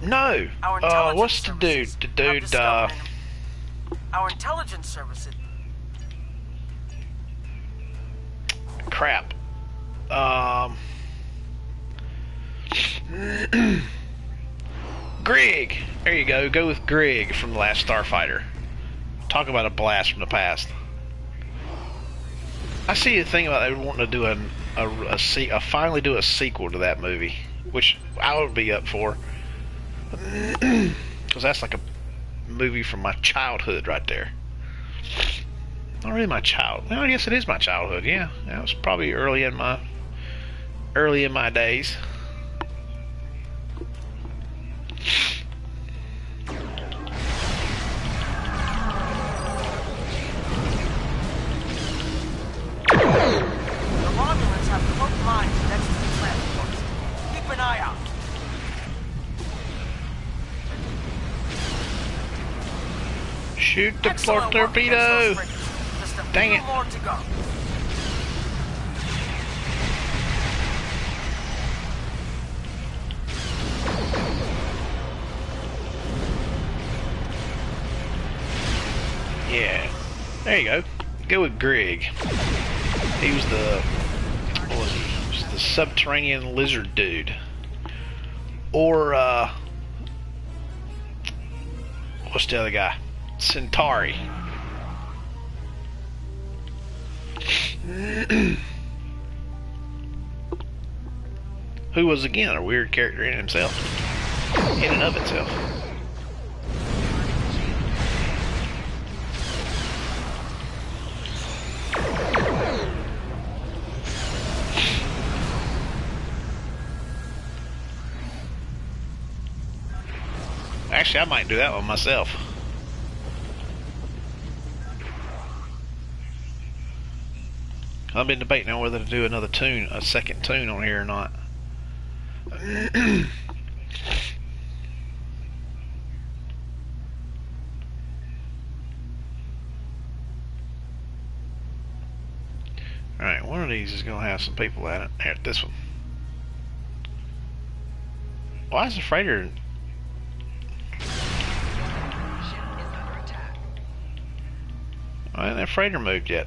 No! What's the dude? The dude, our intelligence service. Crap. Greg! There you go. Go with Greg from The Last Starfighter. Talk about a blast from the past. I see the thing about they wanting to do finally do a sequel to that movie, which I would be up for. Because that's like a movie from my childhood right there. Not really my child. Well, I guess it is my childhood. Yeah, that was probably early in my days. The Romulans have Shoot the Excellent work against torpedo! those frigates. Just a Dang few it. more to go. Yeah. There you go. Go with Greg. He was the... What was he? He was the subterranean lizard dude. Or, what's the other guy? Centauri. Who was, again, a weird character in himself. In and of itself. Actually, I might do that one myself. I've been debating on whether to do another tune, a second tune on here or not. Alright, one of these is going to have some people at it. Here, this one. Why is the freighter... Why hasn't that freighter moved yet?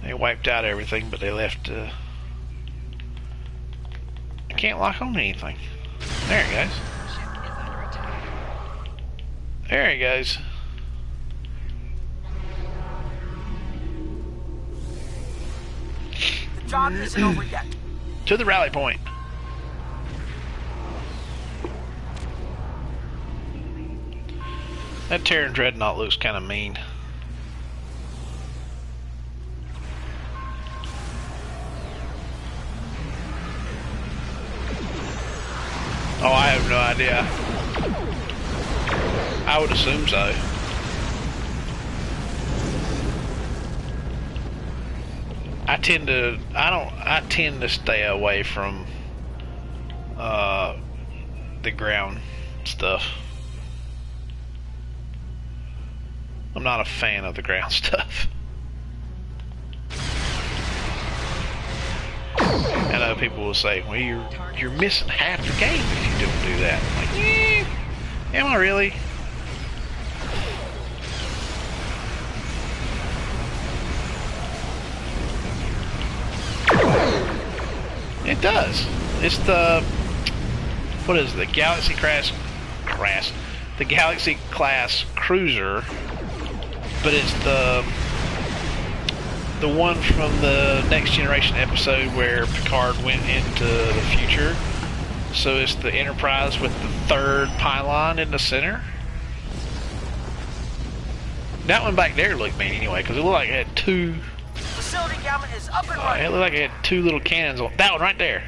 They wiped out everything, but they left, I can't lock on anything. There it goes. There it goes. The job isn't over yet. To the rally point. That Terran Dreadnought looks kind of mean. Oh, I have no idea. I would assume so. I tend to stay away from the ground stuff. I'm not a fan of the ground stuff. I know people will say, well, you're missing half the game if you don't do that. I'm like, am I really? It does. It's the, what is it, the Galaxy class, the Galaxy class cruiser, but it's the one from the Next Generation episode where Picard went into the future. So it's the Enterprise with the third pylon in the center. That one back there looked mean anyway, because it looked like it had two. Facility Gamma is up and running. It looked like it had two little cannons on that one right there.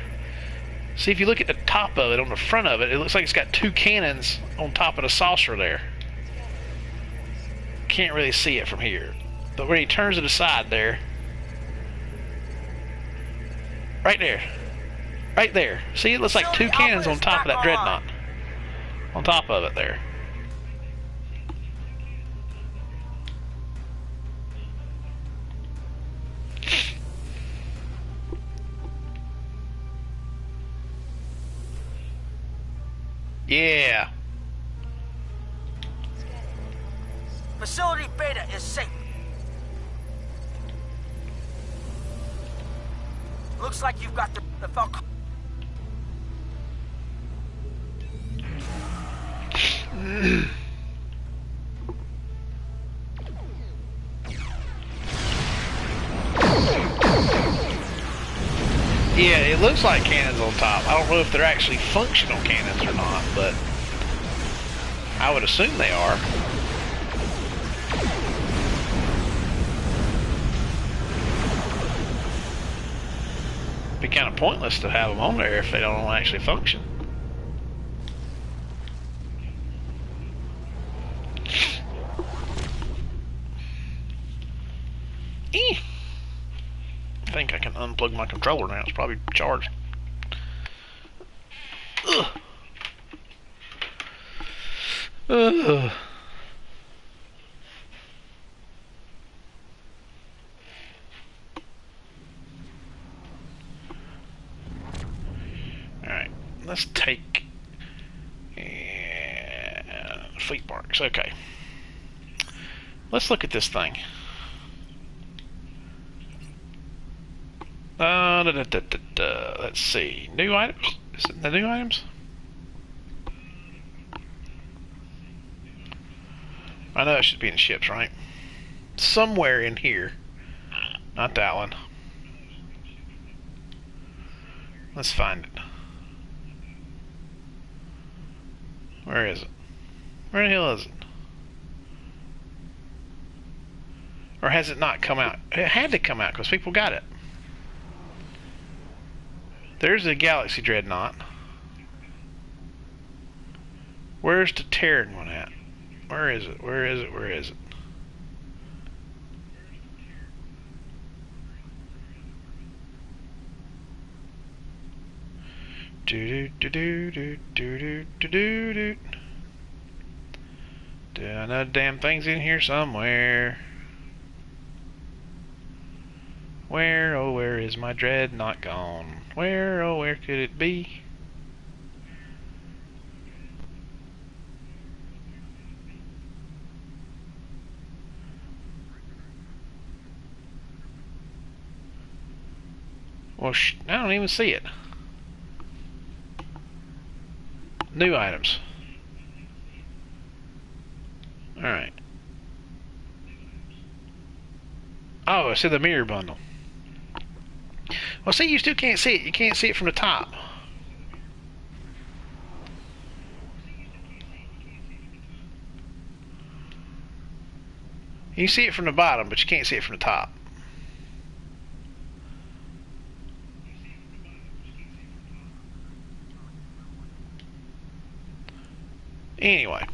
See, if you look at the top of it, on the front of it, it looks like it's got two cannons on top of the saucer there. Can't really see it from here. But when he turns it aside there, right there, right there. See, it looks like two cannons on top of that dreadnought. On top of it there. Yeah. Facility Beta is safe. Looks like you've got the Falcon. Yeah, it looks like cannons on top. I don't know if they're actually functional cannons or not, but I would assume they are. Be kind of pointless to have them on there if they don't actually function. I think I can unplug my controller now. It's probably charged. Ugh. Ugh. let's take fleet marks. Okay. Let's look at this thing. Let's see. New items? Is it the new items? I know it should be in ships, right? Somewhere in here. Not that one. Let's find it. Where is it? Where the hell is it? Or has it not come out? It had to come out because people got it. There's the Galaxy Dreadnought. Where's the Terran one at? Where is it? Where is it? Where is it? Do do do do do do do do do. I know damn thing's in here somewhere. Where, oh where is my dreadnought gone? Where, oh where could it be? Well, I don't even see it. New items. Alright. Oh, I see the mirror bundle. Well, see, you still can't see it. You can't see it from the top. You see it from the bottom, but you can't see it from the top. Anyway.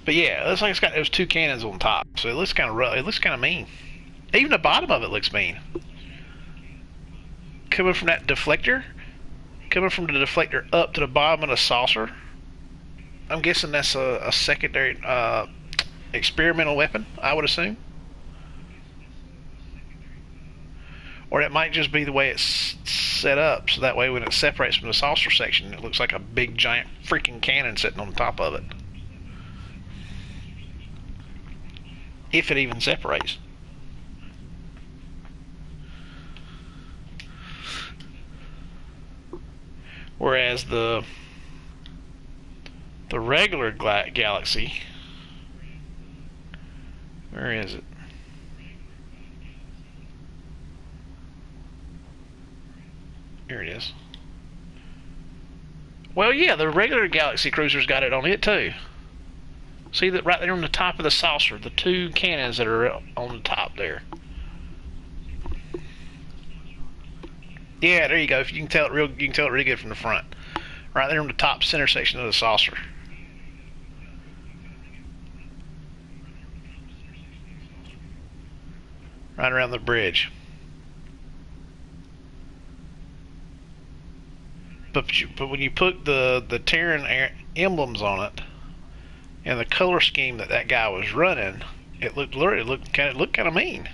But yeah, it looks like it's got those two cannons on top. So it looks kind of rough. It looks kind of mean. Even the bottom of it looks mean. Coming from that deflector, coming from the deflector up to the bottom of the saucer, I'm guessing that's a secondary experimental weapon, I would assume. Or it might just be the way it's set up, so that way when it separates from the saucer section, it looks like a big giant freaking cannon sitting on the top of it. If it even separates. Whereas the regular Galaxy, where is it? Here it is. Well, yeah, the regular Galaxy cruiser's got it on it too. See that right there on the top of the saucer, the two cannons that are on the top there. Yeah, there you go. If you can tell it real, you can tell it really good from the front. Right there on the top center section of the saucer. Right around the bridge. But when you put the Terran emblems on it and the color scheme that guy was running, it looked kind of mean.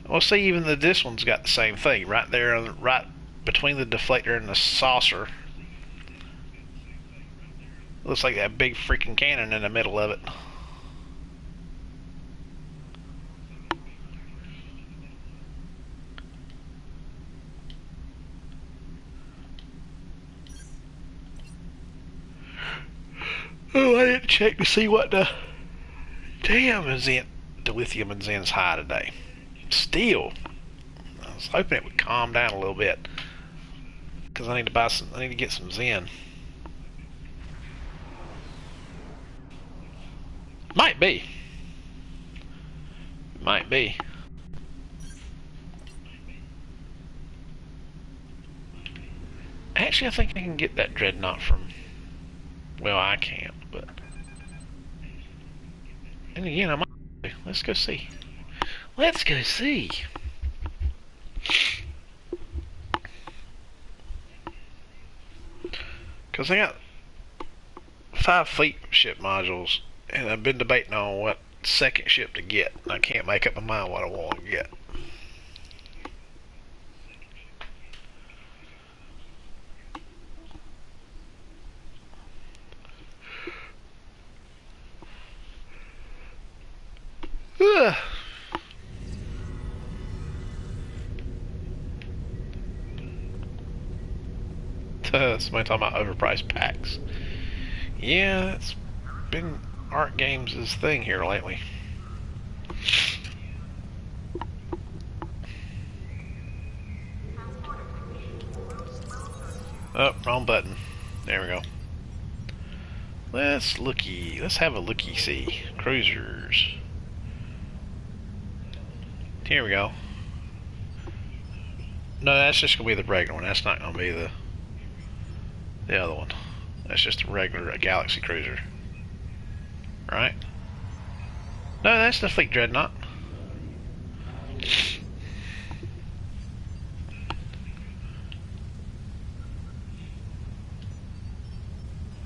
Well, see, even this one's got the same thing right there, right between the deflector and the saucer. Looks like that big freaking cannon in the middle of it. Oh, I didn't check to see what the damn is in the lithium and Zen's high today. Still, I was hoping it would calm down a little bit because I need to buy some. I need to get some Zen. Might be. Might be. Actually, I think I can get that dreadnought from. Well, I can't, but. And again, I might. Let's go see. Let's go see. Because I got 5 fleet ship modules, and I've been debating on what second ship to get. I can't make up my mind what I want to get. Somebody talking about overpriced packs. Yeah, it's been Art Games' thing here lately. Oh, wrong button. There we go. Let's have a looky-see. Cruisers. Here we go. No, that's just gonna be the regular one. That's not gonna be the other one. That's just a regular Galaxy Cruiser. Right? No, that's the Fleet Dreadnought.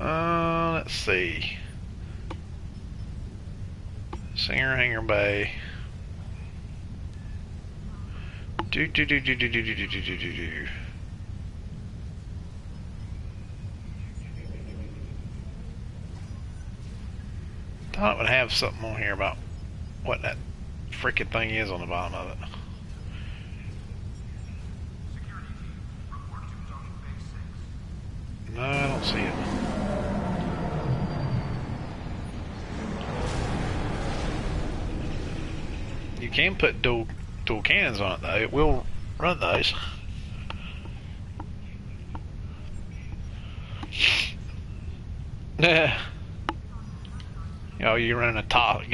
Let's see. Singer Hangar Bay. Do. Thought it would have something on here about what that freaking thing is on the bottom of it. No, I don't see it. You can put dual cannons on it though. It will run those. Nah. Oh, you running a toss,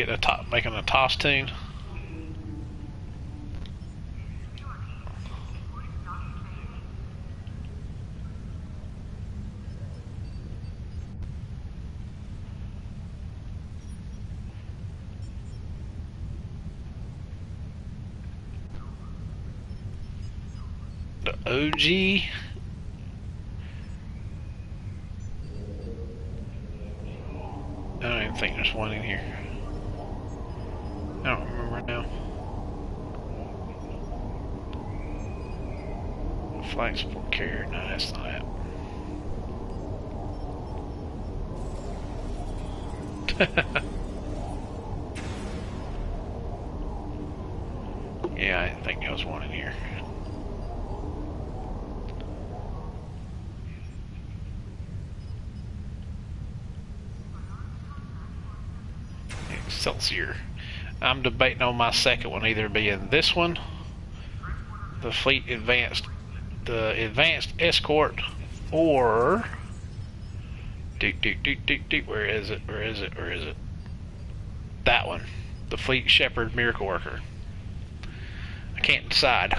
making a toss tune. The OG. I don't even think there's one in here. I don't remember now. Flight support carrier. No, that's not it. Yeah, I didn't think there was one in here. Excelsior. I'm debating on my second one either being this one, the advanced escort, or where is it? That one, the Fleet Shepherd Miracle Worker. I can't decide.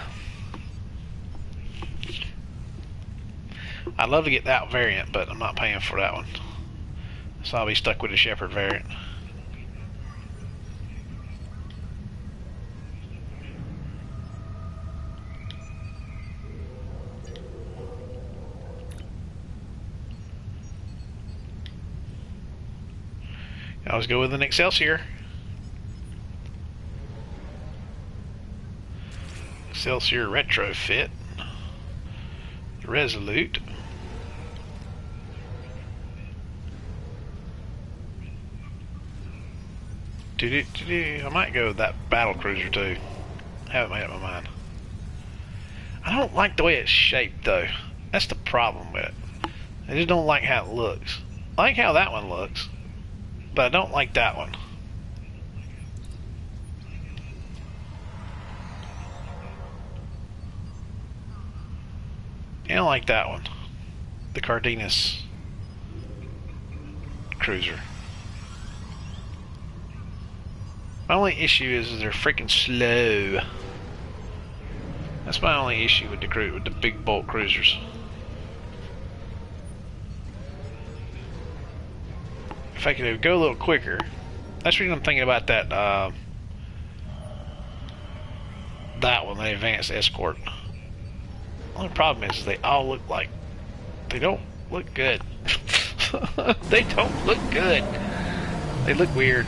I'd love to get that variant, but I'm not paying for that one, so I'll be stuck with the Shepherd variant. I always go with an Excelsior. Excelsior retrofit. Resolute. I might go with that battle cruiser too. I haven't made up my mind. I don't like the way it's shaped though. That's the problem with it. I just don't like how it looks. I like how that one looks, but I don't like that one. I don't like that one. The Cardenas cruiser. My only issue is they're freaking slow. That's my only issue with the big bulk cruisers. If I could go a little quicker. That's the reason I'm thinking about that that one, the advanced escort. The only problem is they all look like they don't look good. They don't look good. They look weird.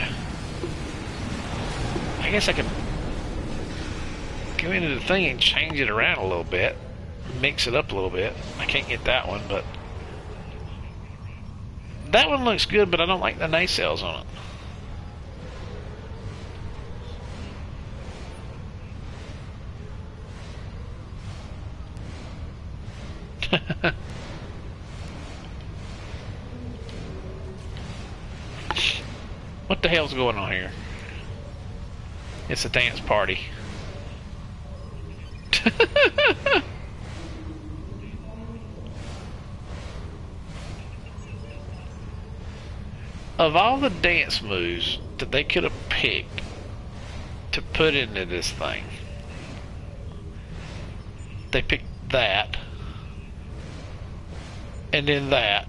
I guess I could go into the thing and change it around a little bit. Mix it up a little bit. I can't get that one, but... That one looks good, but I don't like the nacelles on it. What the hell's going on here? It's a dance party. Of all the dance moves that they could have picked to put into this thing, they picked that, and then that.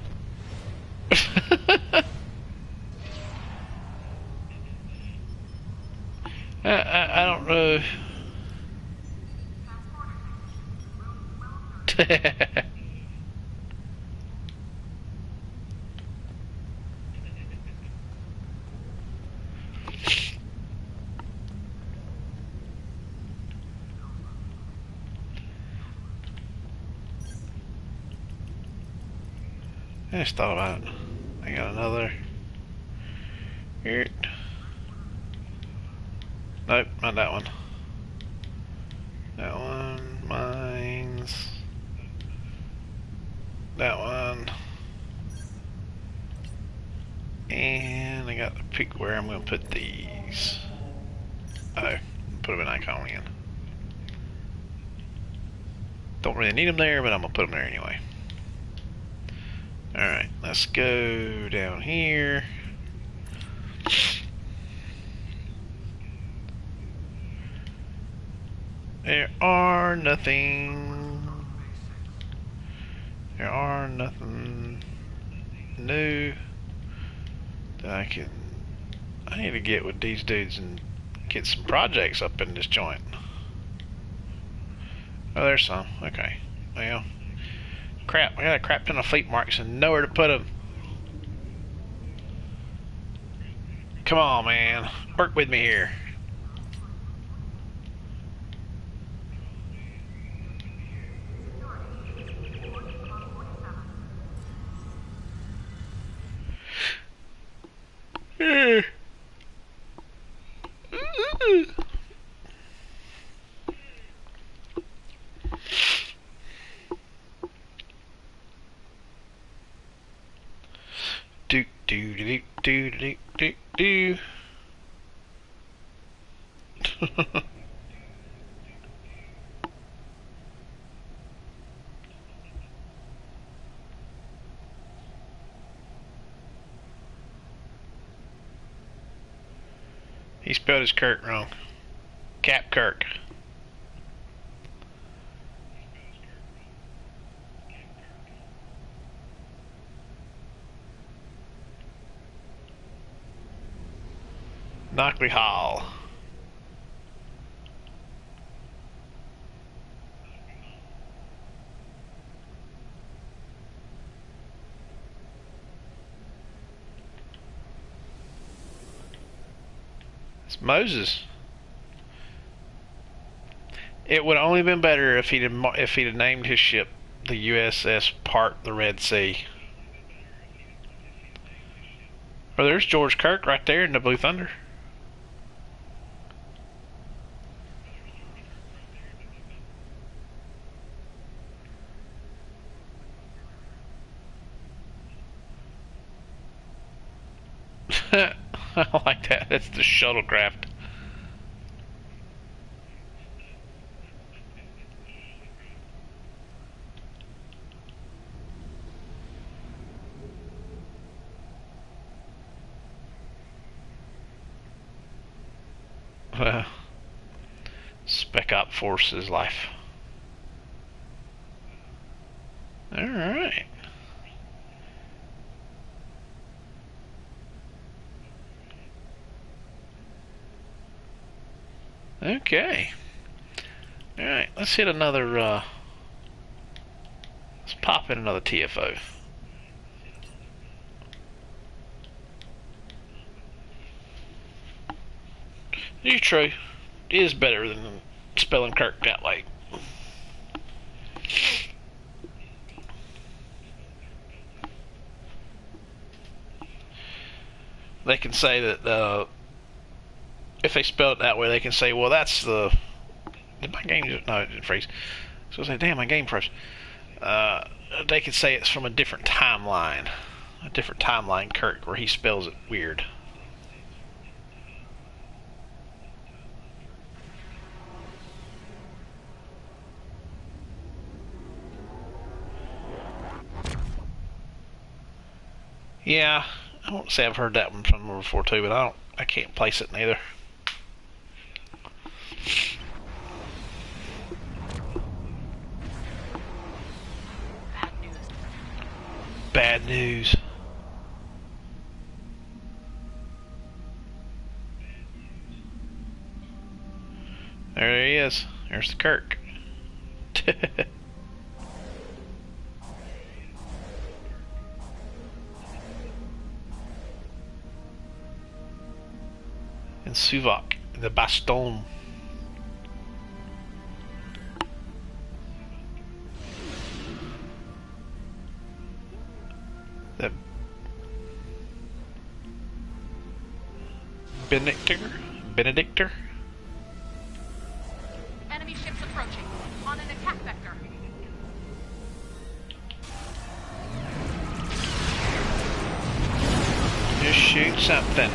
I don't know. I just thought about it. I got another. Here. Nope, not that one. That one. Mines. That one. And I got to pick where I'm going to put these. Oh, put them in icon again. Don't really need them there, but I'm going to put them there anyway. Alright, let's go down here. There are nothing new that I need to get with these dudes and get some projects up in this joint. Oh, there's some. Okay. Well, crap. I got a crap ton of fleet marks and nowhere to put them. Come on, man. Work with me here. Do do do do do do do. He spelled his Kirk wrong. Cap Kirk. Knockley Hall. It's Moses. It would have only been better if he'd named his ship the USS Part the Red Sea. Oh, there's George Kirk right there in the Blue Thunder. I like that. That's the shuttlecraft. Well, Spec Op Forces life. All right. Okay. Alright, let's hit another, let's pop in another TFO. You're true. It is better than spelling Kirk that way. They can say that if they spell it that way, they can say, "Well, that's the." Did my game just, no, it didn't freeze. So I say, "Damn, my game froze." They can say it's from a different timeline Kirk, where he spells it weird. Yeah, I won't say I've heard that one from before too, but I can't place it neither. Bad news. Bad news. There he is. There's the Kirk. And Suvok, the Baston. The Benedictor. Enemy ships approaching. On an attack vector. Just shoot something.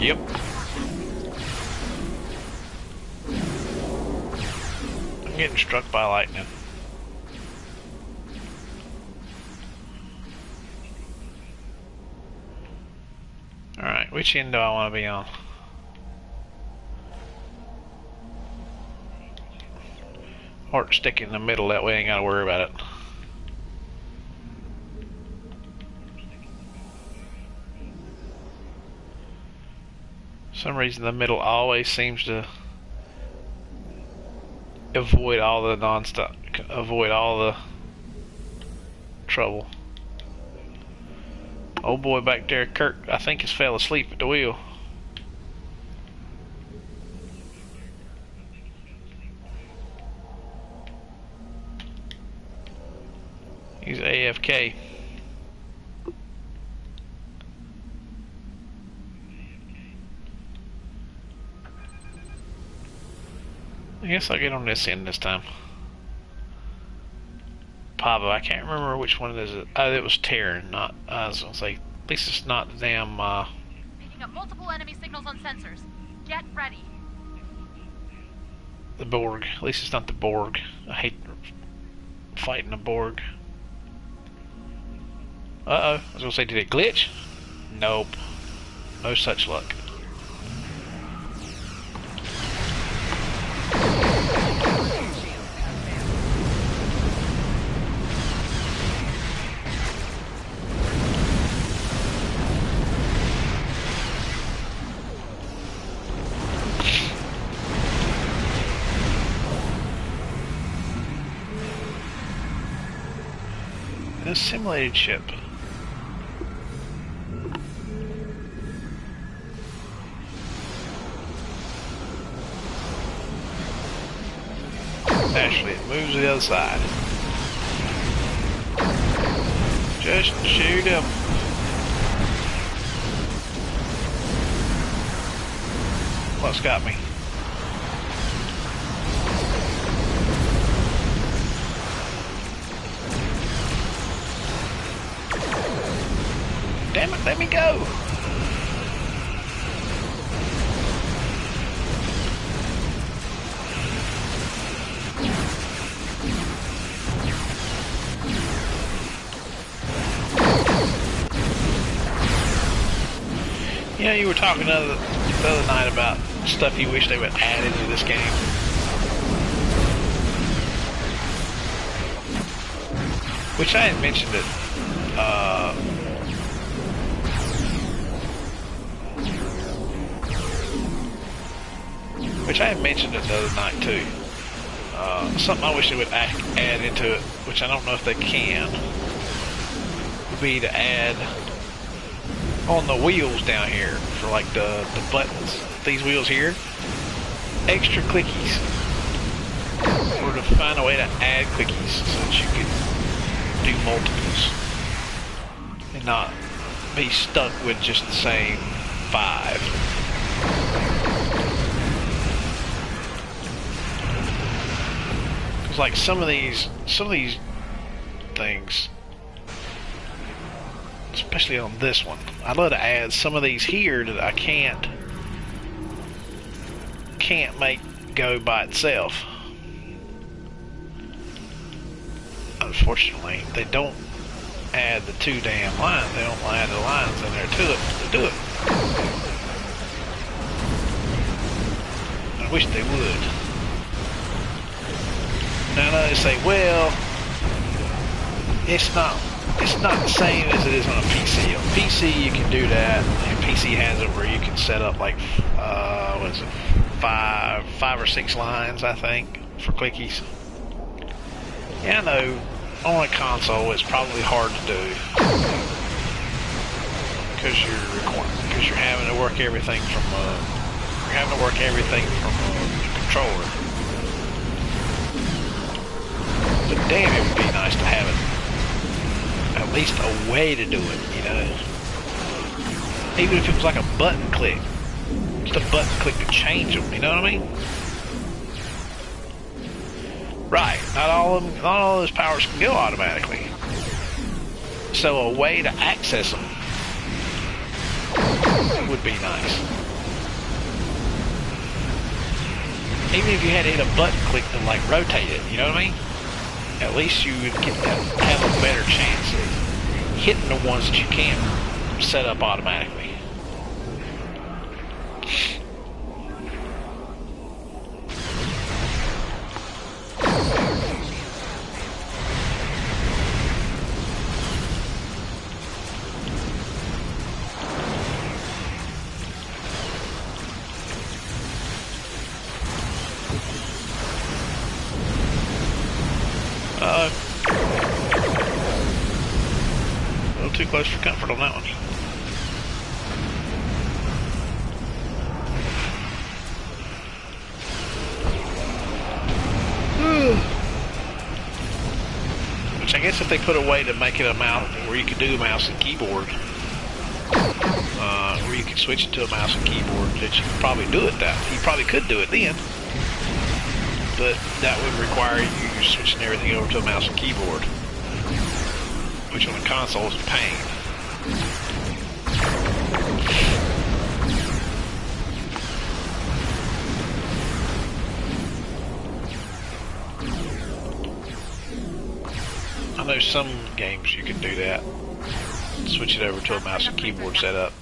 Yep. I'm getting struck by lightning. Alright, which end do I want to be on? Or stick in the middle, that way I ain't gotta worry about it. For some reason the middle always seems to avoid all the trouble. Old boy back there, Kirk, I think has fell asleep at the wheel. He's AFK. I guess I'll get on this end this time. Pava, I can't remember which one it is. Oh, it was Terran, not. I was gonna say, at least it's not the damn. Picking up multiple enemy signals on sensors. Get ready. The Borg. At least it's not the Borg. I hate fighting the Borg. Uh-oh. I was gonna say, did it glitch? Nope. No such luck. A simulated ship. Actually, it moves to the other side. Just shoot him. What's got me? Damn it, let me go! You know, you were talking the other night about stuff you wish they would add into this game. Which I had mentioned it. which I mentioned it the other night too. Something I wish they would add into it, which I don't know if they can, would be to add on the wheels down here for like the buttons, these wheels here, extra clickies, or to find a way to add clickies so that you can do multiples and not be stuck with just the same 5. Because like some of these things, especially on this one, I'd love to add some of these here that I can't make go by itself. Unfortunately, they don't add the 2 damn lines. They don't add the lines in there to do it. I wish they would. Now I know they say, well, it's not the same as it is on a PC. On PC you can do that, and PC has it where you can set up like what is it, 5 or 6 lines, I think, for clickies. Yeah, I know on a console it's probably hard to do because you're having to work everything from a controller. But damn, it would be nice to have it at least a way to do it, you know. Even if it was like a button click, just a button click to change them, you know what I mean? Right, not all of those powers can go automatically. So a way to access them would be nice. Even if you had to hit a button click to like rotate it, you know what I mean? At least you would have a better chance of hitting the ones that you can't set up automatically. A little too close for comfort on that one. Which I guess if they put a way to make it a mouse where you could do mouse and keyboard, where you could switch it to a mouse and keyboard, that you could probably do it that. You probably could do it then. But that would require you switching everything over to a mouse and keyboard, which on a console is a pain. I know some games you can do that, switch it over to a mouse and keyboard setup.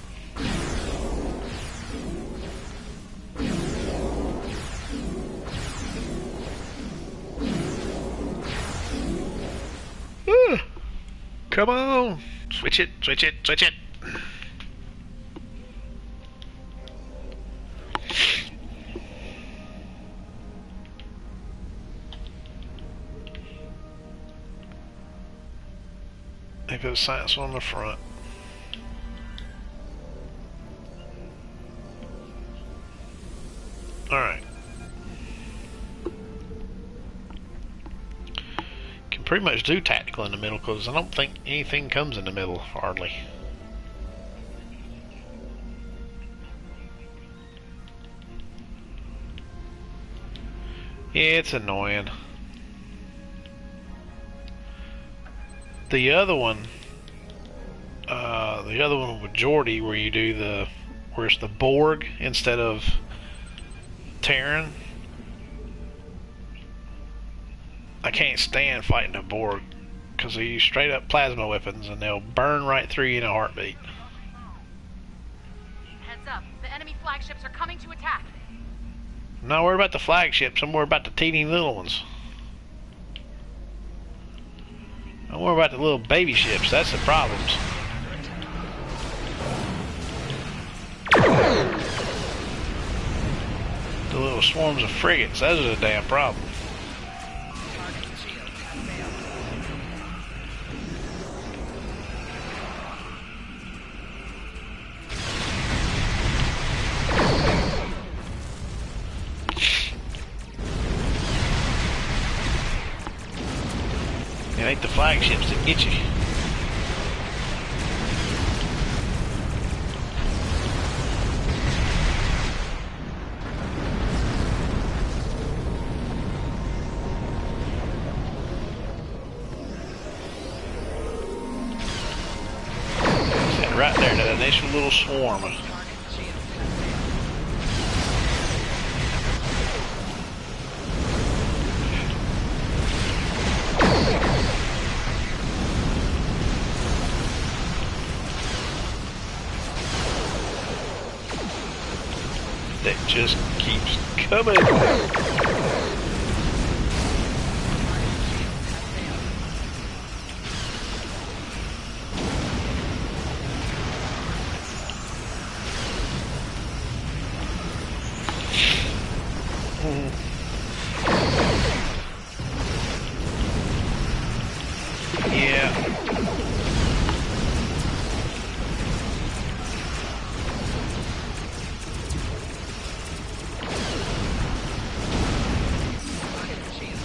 Come on! Switch it, switch it, switch it! They put a science one on the front. Alright. Pretty much do tactical in the middle because I don't think anything comes in the middle hardly. Yeah, it's annoying. The other one with Jordy, where you do where it's the Borg instead of Terran. I can't stand fighting a Borg because they use straight up plasma weapons and they'll burn right through you in a heartbeat. Heads up, the enemy flagships are coming to attack. I'm not worried about the flagships, I'm worried about the teeny little ones. I'm worried about the little baby ships, that's the problems. The The little swarms of frigates, those are the damn problem. It ain't the flagships that get you. Right there, that initial little swarm. That just keeps coming. Yeah.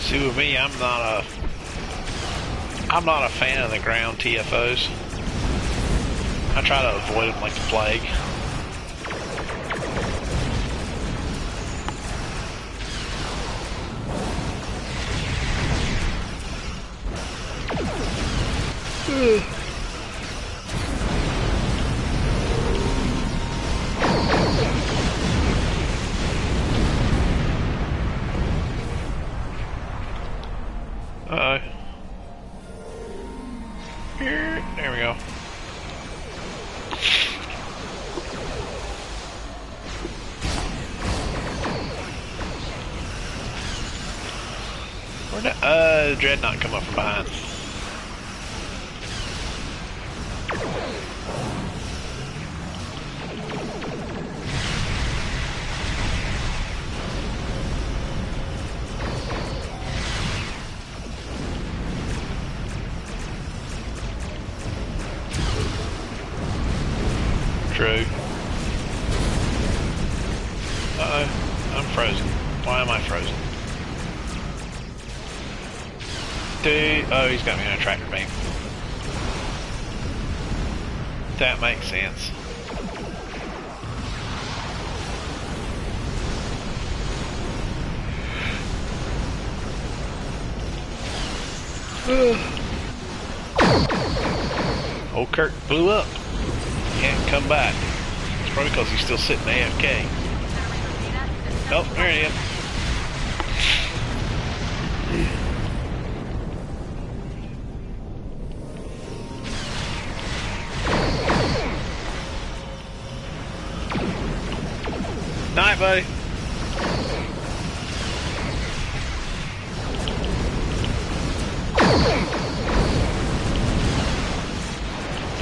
See, with me, I'm not a fan of the ground TFOs. I try to avoid them like the plague. Uh-oh. There we go. Where'd the dreadnought come up from behind? True. Uh-oh. I'm frozen. Why am I frozen? Dude. Oh, he's got me on a tractor beam. That makes sense. Old Kirk blew up. Can't come back. It's probably because he's still sitting AFK. Oh, there he is. Night, buddy.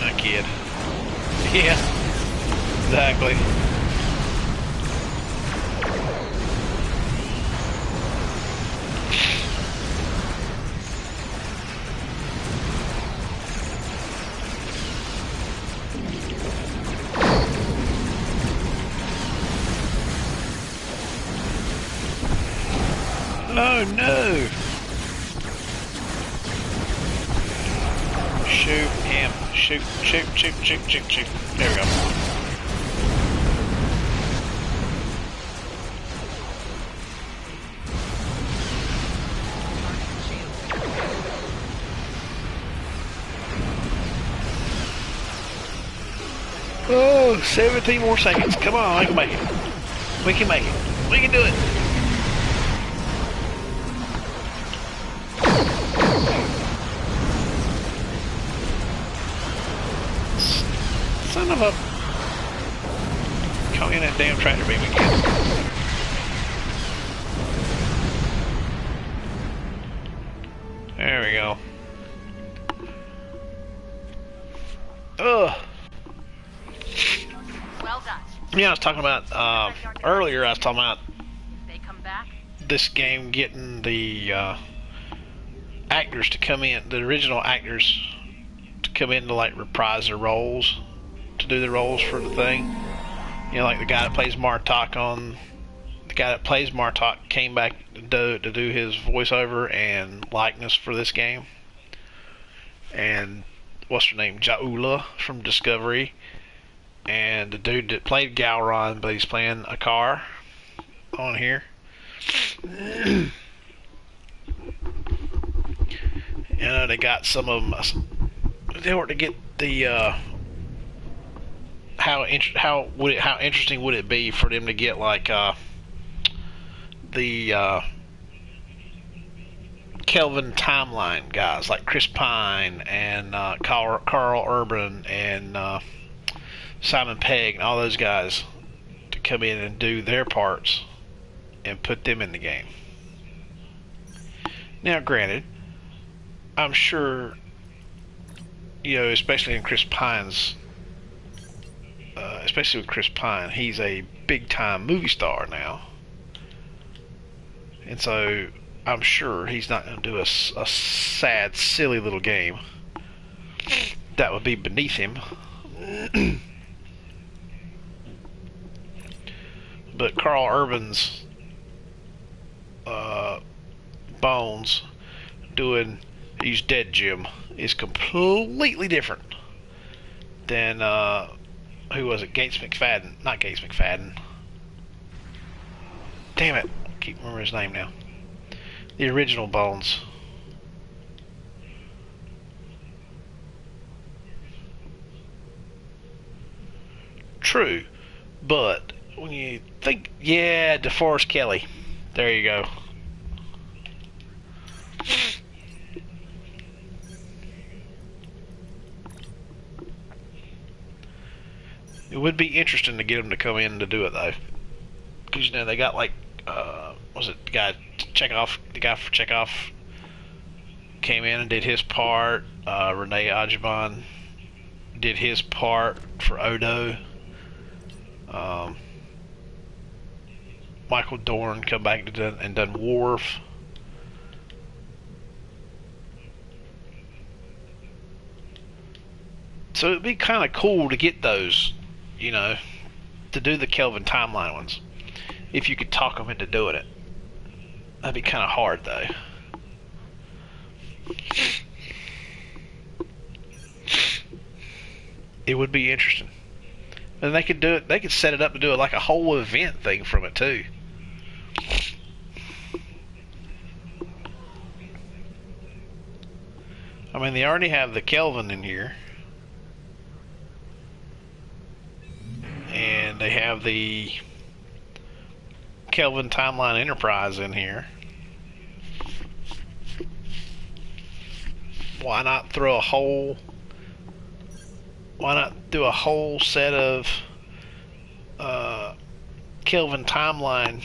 My kid. Yeah, exactly. Oh no! Shoot him. Shoot, shoot, shoot, shoot, shoot, shoot. There we go. Oh, 17 more seconds. Come on, I can make it. We can make it. We can do it. Son of a... Caught me in that damn tractor beam again. There we go. Ugh. Well done. Yeah, I was talking about, earlier I was talking about this game getting the actors to come in, the original actors to come in to like reprise their roles, to do the roles for the thing. You know, like the guy that plays Martok came back to do his voiceover and likeness for this game. And what's her name? Jaula from Discovery. And the dude that played Gowron, but he's playing a car on here. You know, they got some of them. They were to get the how interesting would it be for them to get like the Kelvin timeline guys like Chris Pine and Carl Urban and Simon Pegg and all those guys to come in and do their parts and put them in the game. Now, granted, I'm sure, you know, especially with Chris Pine, he's a big-time movie star now. And so, I'm sure he's not going to do a sad, silly little game. That would be beneath him. But Carl Urban's Bones doing He's Dead Jim is completely different than who was it? Gates McFadden. Not Gates McFadden. Damn it. I can't remember his name now. The original Bones. True. But when you think, yeah, DeForest Kelly. There you go. It would be interesting to get them to come in to do it though, because you know they got like, was it the guy Chekhov? The guy for Chekhov came in and did his part. Renee Ajban did his part for Odo. Michael Dorn come back and done Worf. So it'd be kind of cool to get those, you know, to do the Kelvin timeline ones. If you could talk them into doing it. That'd be kind of hard though. It would be interesting. And they could do it, they could set it up to do it like a whole event thing from it too. I mean, they already have the Kelvin in here. And they have the Kelvin Timeline Enterprise in here. Why not do a whole set of Kelvin Timeline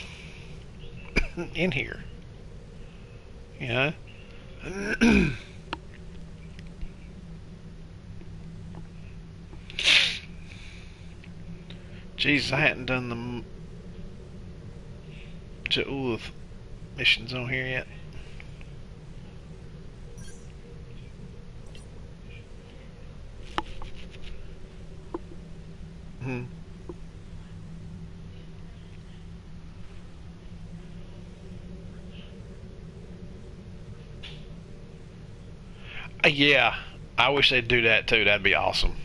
in here? You know? Jesus, I hadn't done the Ja'uth missions on here yet. Yeah, I wish they'd do that too. That'd be awesome.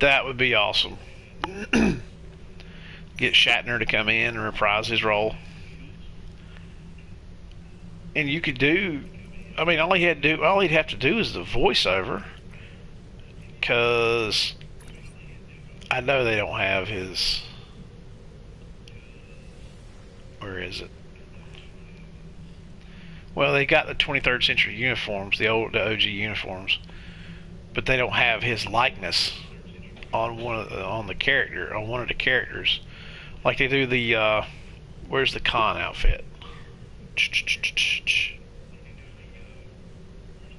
That would be awesome. Get Shatner to come in and reprise his role. And you could do, I mean, all he'd have to do is the voiceover. Because I know they don't have his, where is it? Well, they got the 23rd century uniforms, the OG uniforms, but they don't have his likeness on one of the characters, like they do the where's the Khan outfit?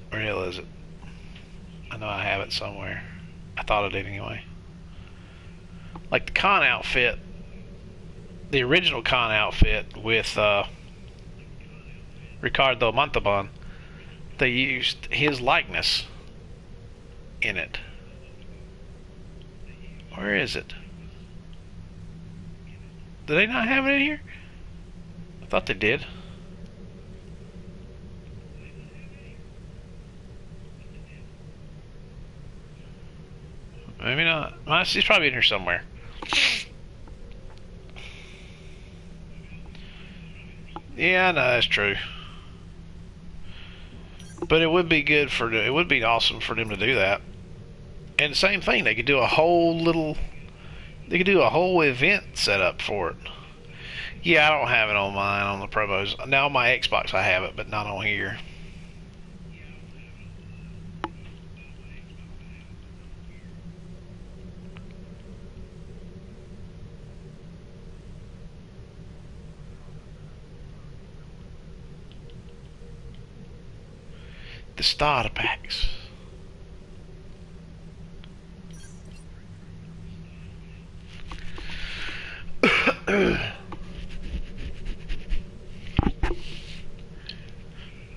Where the hell is it? I know I have it somewhere. I thought I did anyway. Like the Khan outfit the original Khan outfit with Ricardo Montalban, they used his likeness in it. Where is it? Do they not have it in here? I thought they did. Maybe not. Well, she's probably in here somewhere. Yeah, no, that's true. But it would be good for it would be awesome for them to do that. And the same thing, they could do a whole event set up for it. Yeah, I don't have it on mine on the promos. Now on my Xbox I have it, but not on here. The starter packs.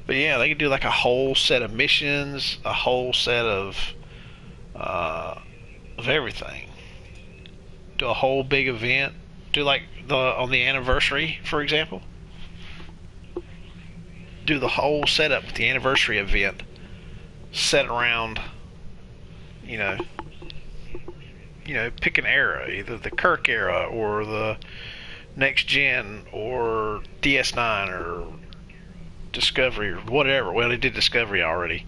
But yeah, they could do like a whole set of missions, a whole set of everything. Do a whole big event. Do like on the anniversary, for example. Do the whole setup with the anniversary event set around, you know, pick an era, either the Kirk era or the next gen or DS9 or Discovery or whatever. Well, they did Discovery already.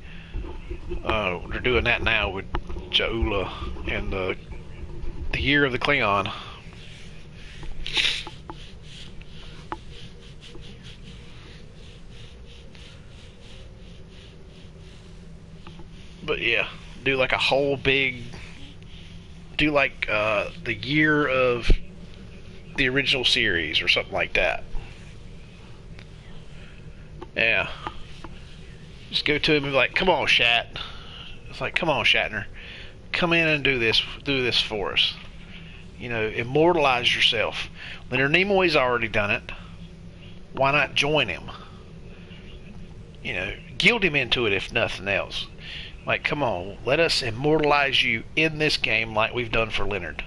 They're doing that now with Jaula and the year of the Klingon. But yeah, do like a whole big, do like the year of the original series or something like that. Yeah. Just go to him and be like, come on, Shat. It's like, come on, Shatner. Come in and do this for us. You know, immortalize yourself. Leonard Nimoy's already done it. Why not join him? You know, guilt him into it if nothing else. Like, come on, let us immortalize you in this game like we've done for Leonard.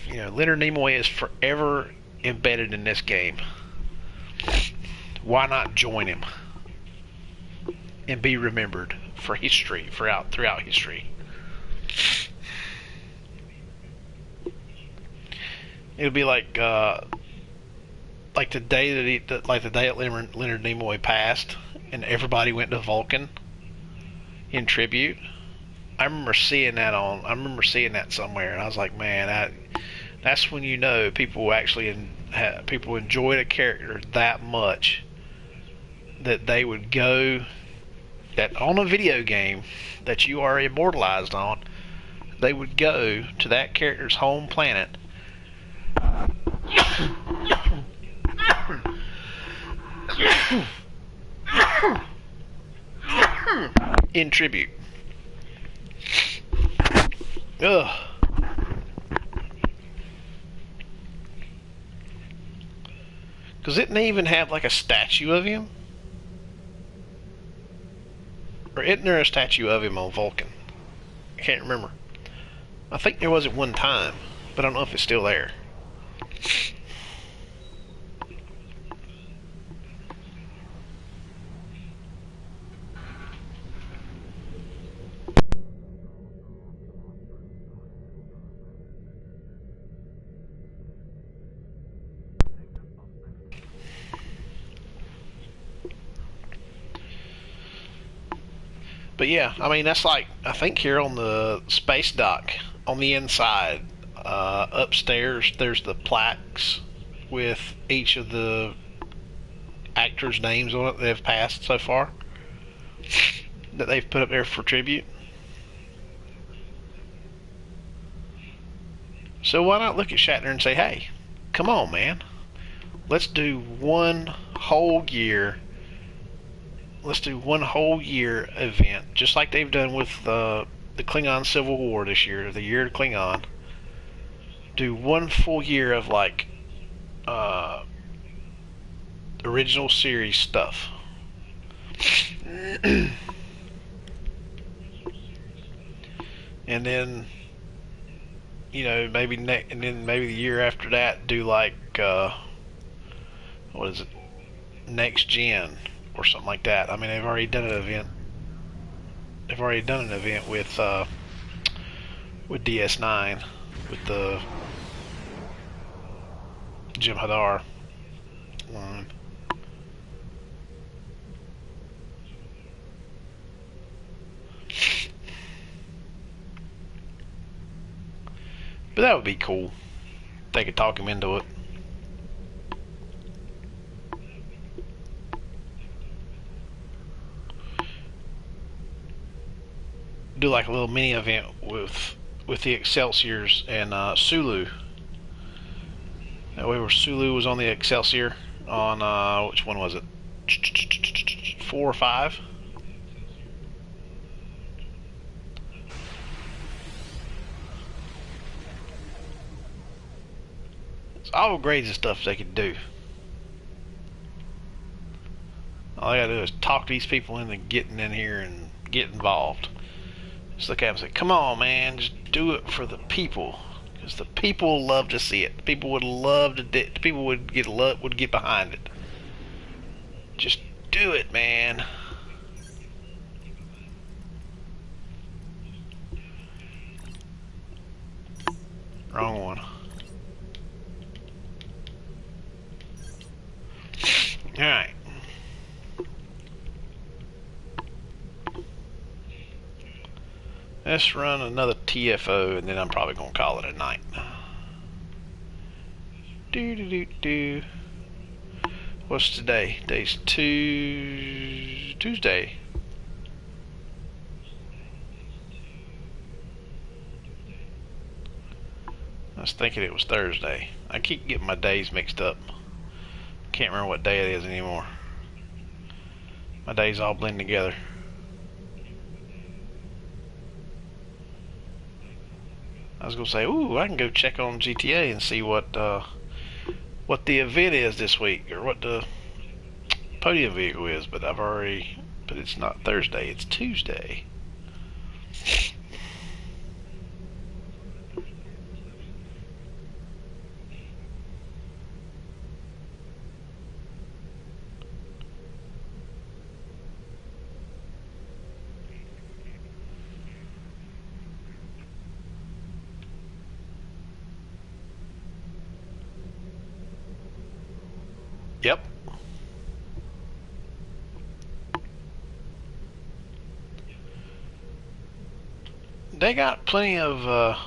You know, Leonard Nimoy is forever embedded in this game. Why not join him and be remembered for history, throughout history? It would be like the day that Leonard Nimoy passed, and everybody went to Vulcan in tribute. I remember seeing that somewhere, and I was like, man, that's when you know people enjoyed a character that much that they would go that on a video game that you are immortalized on, they would go to that character's home planet in tribute. Ugh. Because didn't they even have like a statue of him? Or isn't there a statue of him on Vulcan? I can't remember. I think there was at one time, but I don't know if it's still there. But yeah, I mean, that's like, I think here on the space dock, on the inside, upstairs, there's the plaques with each of the actors' names on it that have passed so far, that they've put up there for tribute. So why not look at Shatner and say, hey, come on, man. Let's do one whole year event, just like they've done with the Klingon Civil War this year, the year of Klingon. Do one full year of like uh, original series stuff. And then, you know, maybe and then maybe the year after that, do like what is it, next gen or something like that. I mean, they've already done an event. They've already done an event with DS9 with the Jim Hadar line. But that would be cool. They could talk him into it. Do like a little mini event with the Excelsiors and Sulu. That way where Sulu was on the Excelsior on which one was it? 4 or 5? It's all grades of stuff they could do. All I gotta do is talk these people into getting in here and get involved. Just look at them and say, come on, man, just do it for the people. Because the people love to see it. The people would love to, people would get behind it. Just do it, man. Wrong one. Alright. Let's run another TFO and then I'm probably going to call it a night. What's today? Today's Tuesday. I was thinking it was Thursday. I keep getting my days mixed up. Can't remember what day it is anymore. My days all blend together. I was gonna say, ooh, I can go check on GTA and see what the event is this week, or what the podium vehicle is, but but it's not Thursday, it's Tuesday. Yep. They got plenty of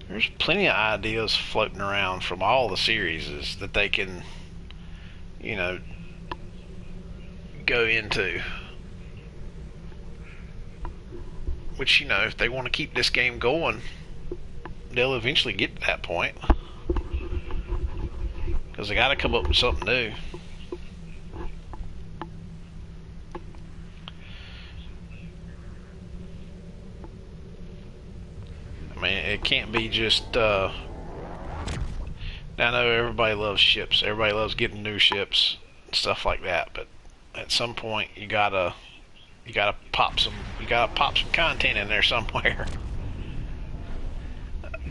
there's plenty of ideas floating around from all the series that they can, you know, go into. Which, you know, if they want to keep this game going, they'll eventually get to that point. Because they got to come up with something new. I mean, it can't be just, now I know everybody loves ships. Everybody loves getting new ships and stuff like that. But at some point, you gotta pop some content in there somewhere.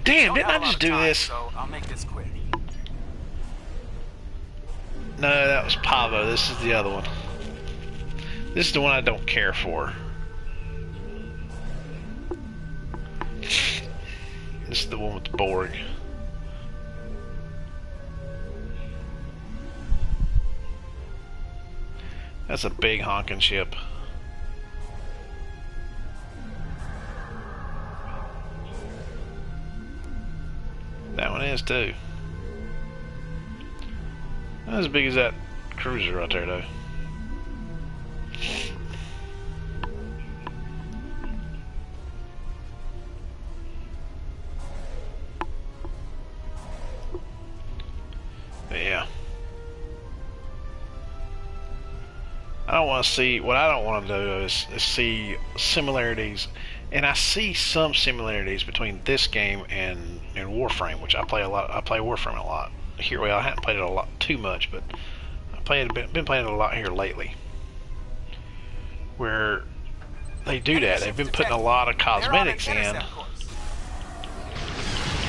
Damn, didn't I just do this? So I'll make this quick. No, that was Pavo. This is the other one. This is the one I don't care for. This is the one with the Borg. That's a big honking ship. That one is too. Not as big as that cruiser right there, though. But yeah. I don't want to see, what I don't want to do is see similarities, and I see some similarities between this game and Warframe, which I play a lot. I play Warframe a lot. here. Well, I haven't played it a lot too much, but been playing it a lot here lately. Where they do that. They've been putting a lot of cosmetics in,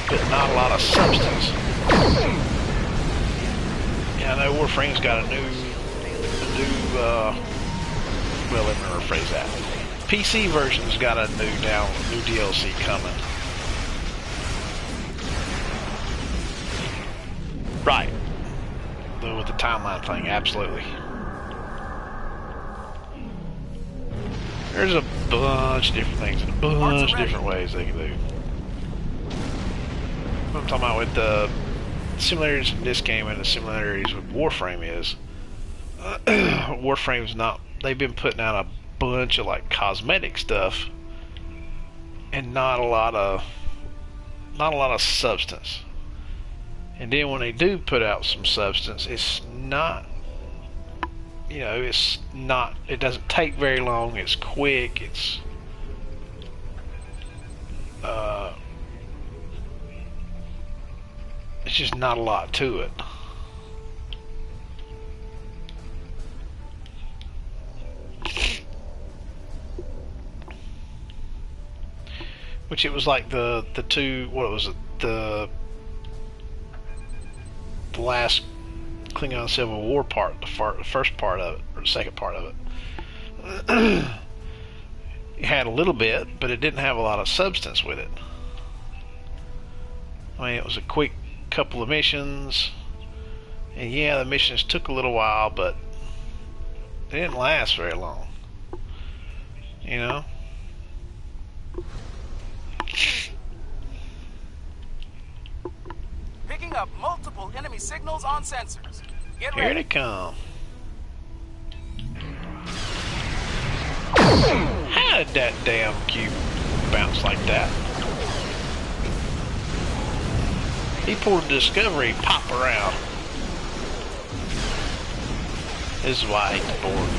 but not a lot of substance. Yeah, I know Warframe's got a new well, let me rephrase that. PC version's got a new DLC coming. Right. With the timeline thing, absolutely. There's a bunch of different things and a bunch of different ways they can do. What I'm talking about with the similarities in this game and the similarities with Warframe is Warframe's not, they've been putting out a bunch of like cosmetic stuff and not a lot of substance. And then when they do put out some substance, it's not, you know, it doesn't take very long, it's quick, it's just not a lot to it. Which it was like the two, what was it, the last Klingon Civil War part, the first part of it, or the second part of it. It had a little bit, but it didn't have a lot of substance with it. I mean, it was a quick couple of missions, and yeah, the missions took a little while, but they didn't last very long. You know? Picking up multiple enemy signals on sensors. Get ready. Here they come. How did that damn cube bounce like that? He pulled a Discovery, pop around. This is why I hate the board.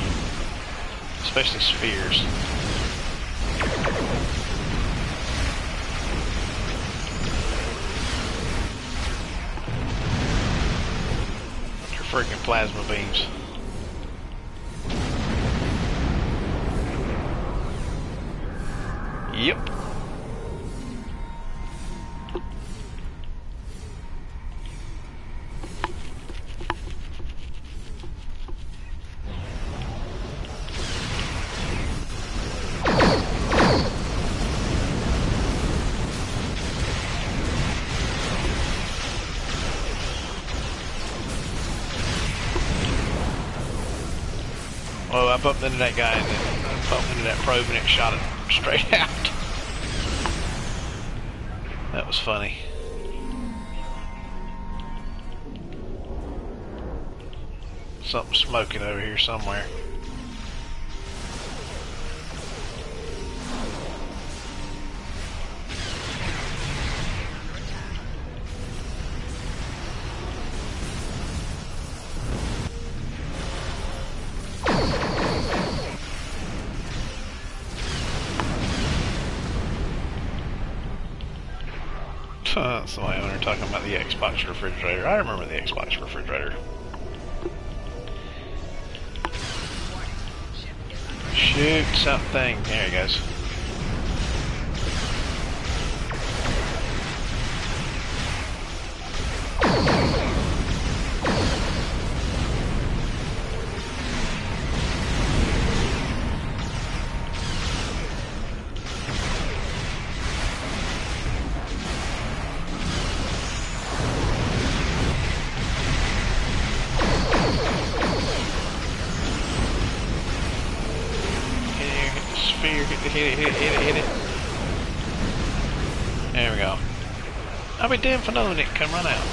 Especially spheres. Your freaking plasma beams. Yep. Oh, I bumped into that guy and then I bumped into that probe and it shot it straight out. That was funny. Something smoking over here somewhere. Somebody over there talking about the Xbox refrigerator. I remember the Xbox refrigerator. Shoot something. There he goes. Hit it. There we go. I'll be damned for knowing it can run out.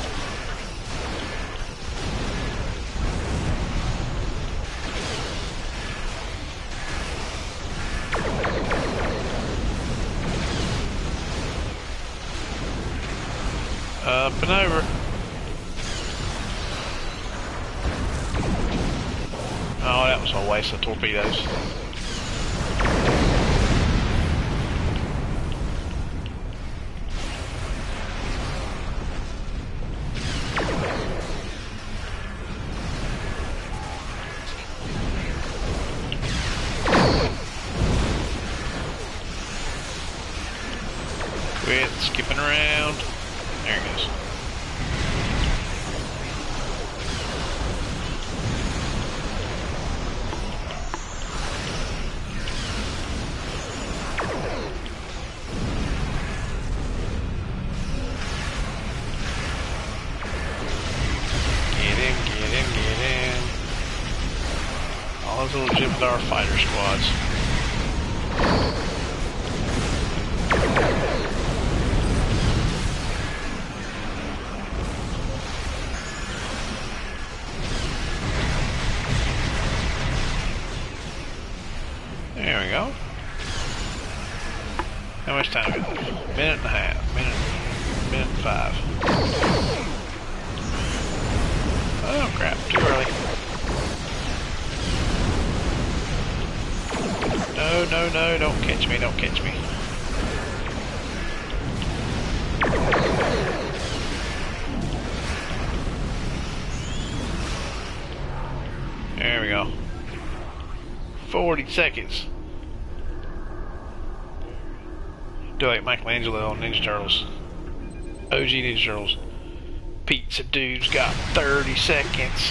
Up and over. Oh, that was a waste of torpedoes. Quit skipping around. There it goes. Get in. All those little Jimdar fighter squads. There we go. How much time is it? Minute and a half. Minute and 5. Oh crap, too early. No, don't catch me, don't catch me. There we go. 40 seconds. Do like Michelangelo on Ninja Turtles. OG Ninja Turtles. Pizza Dude's got 30 seconds.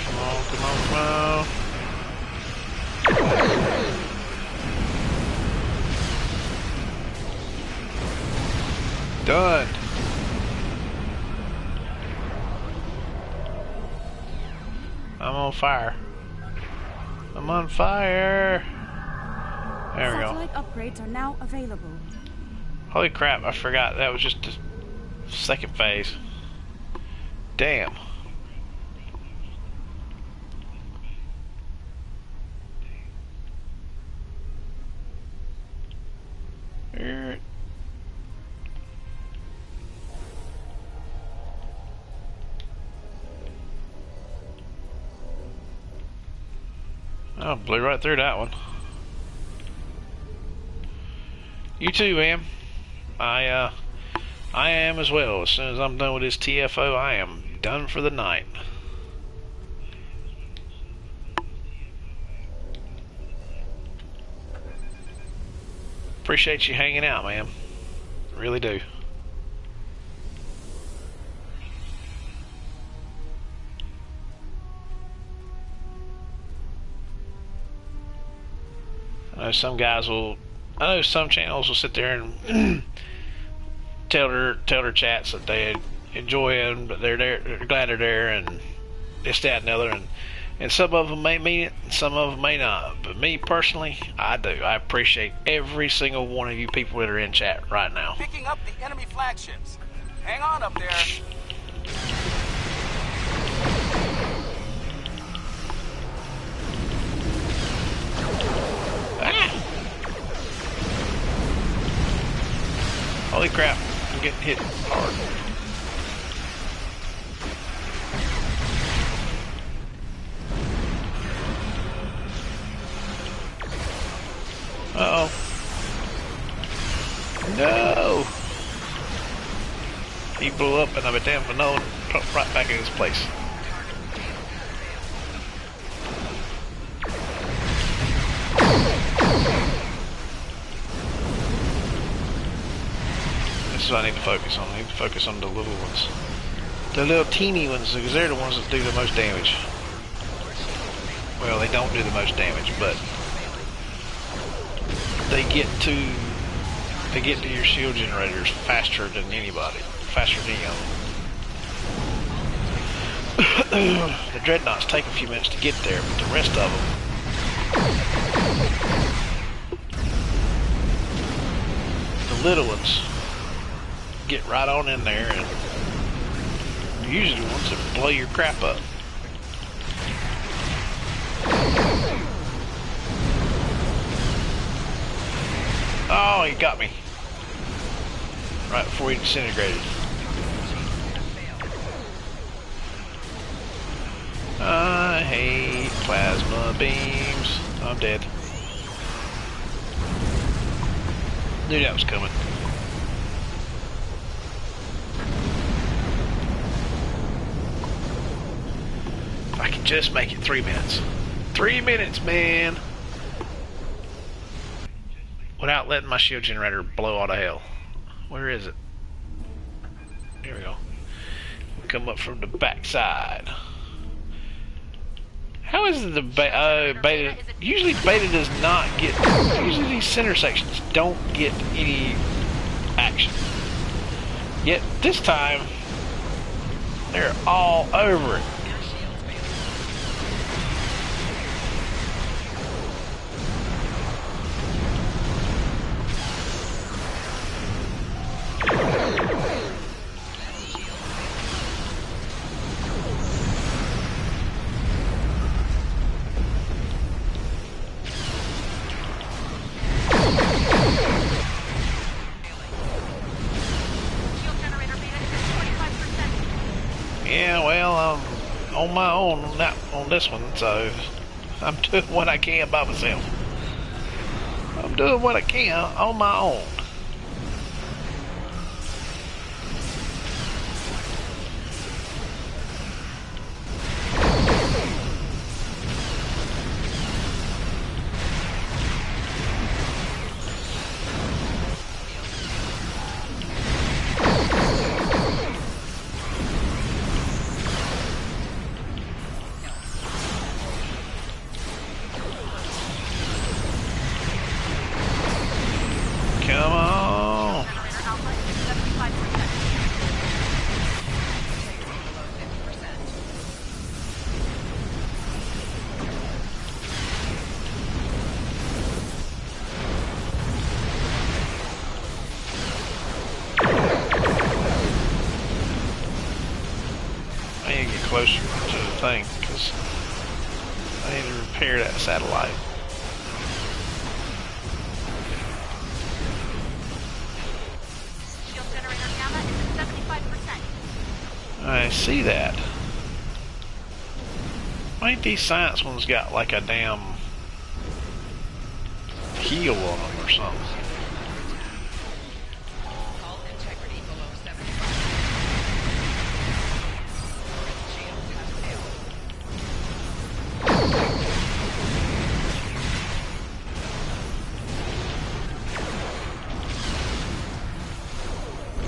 Come on. Done. I'm on fire. I'm on fire. There we go. Satellite upgrades are now available. Holy crap, I forgot that was just the second phase. Damn. Oh, blew right through that one. You too, ma'am. I am as well. As soon as I'm done with this TFO, I am done for the night. Appreciate you hanging out, ma'am. Really do. I know some guys will. I know some channels will sit there and tell their chats that they enjoy it, but they're there, they're glad they're there, and this, that, and the other, and some of them may mean it, and some of them may not. But me personally, I do. I appreciate every single one of you people that are in chat right now. Picking up the enemy flagships. Hang on up there. Ah! Holy crap, I'm getting hit hard. Uh-oh. No! He blew up and I'm a damn Vanilla right back in his place. This is what I need to focus on. I need to focus on the little ones. The little teeny ones, because they're the ones that do the most damage. Well, they don't do the most damage, but they get to your shield generators faster than anybody. Faster than you. The dreadnoughts take a few minutes to get there, but the rest of them, the little ones, get right on in there, and they're usually the ones that blow your crap up. Oh, he got me. Right before he disintegrated. I hate plasma beams. I'm dead. Knew that was coming. If I could just make it 3 minutes. 3 minutes, man! Without letting my shield generator blow out of hell. Where is it? Here we go. Come up from the backside. How is the beta? Usually beta does not get. Usually these center sections don't get any action. Yet this time, they're all over it. Yeah, well, I'm on my own on this one, so I'm doing what I can by myself. I'm doing what I can on my own. Come on. I need to get closer to the thing because I need to repair that satellite. I see that. Why ain't these science ones got like a damn heel on them or something?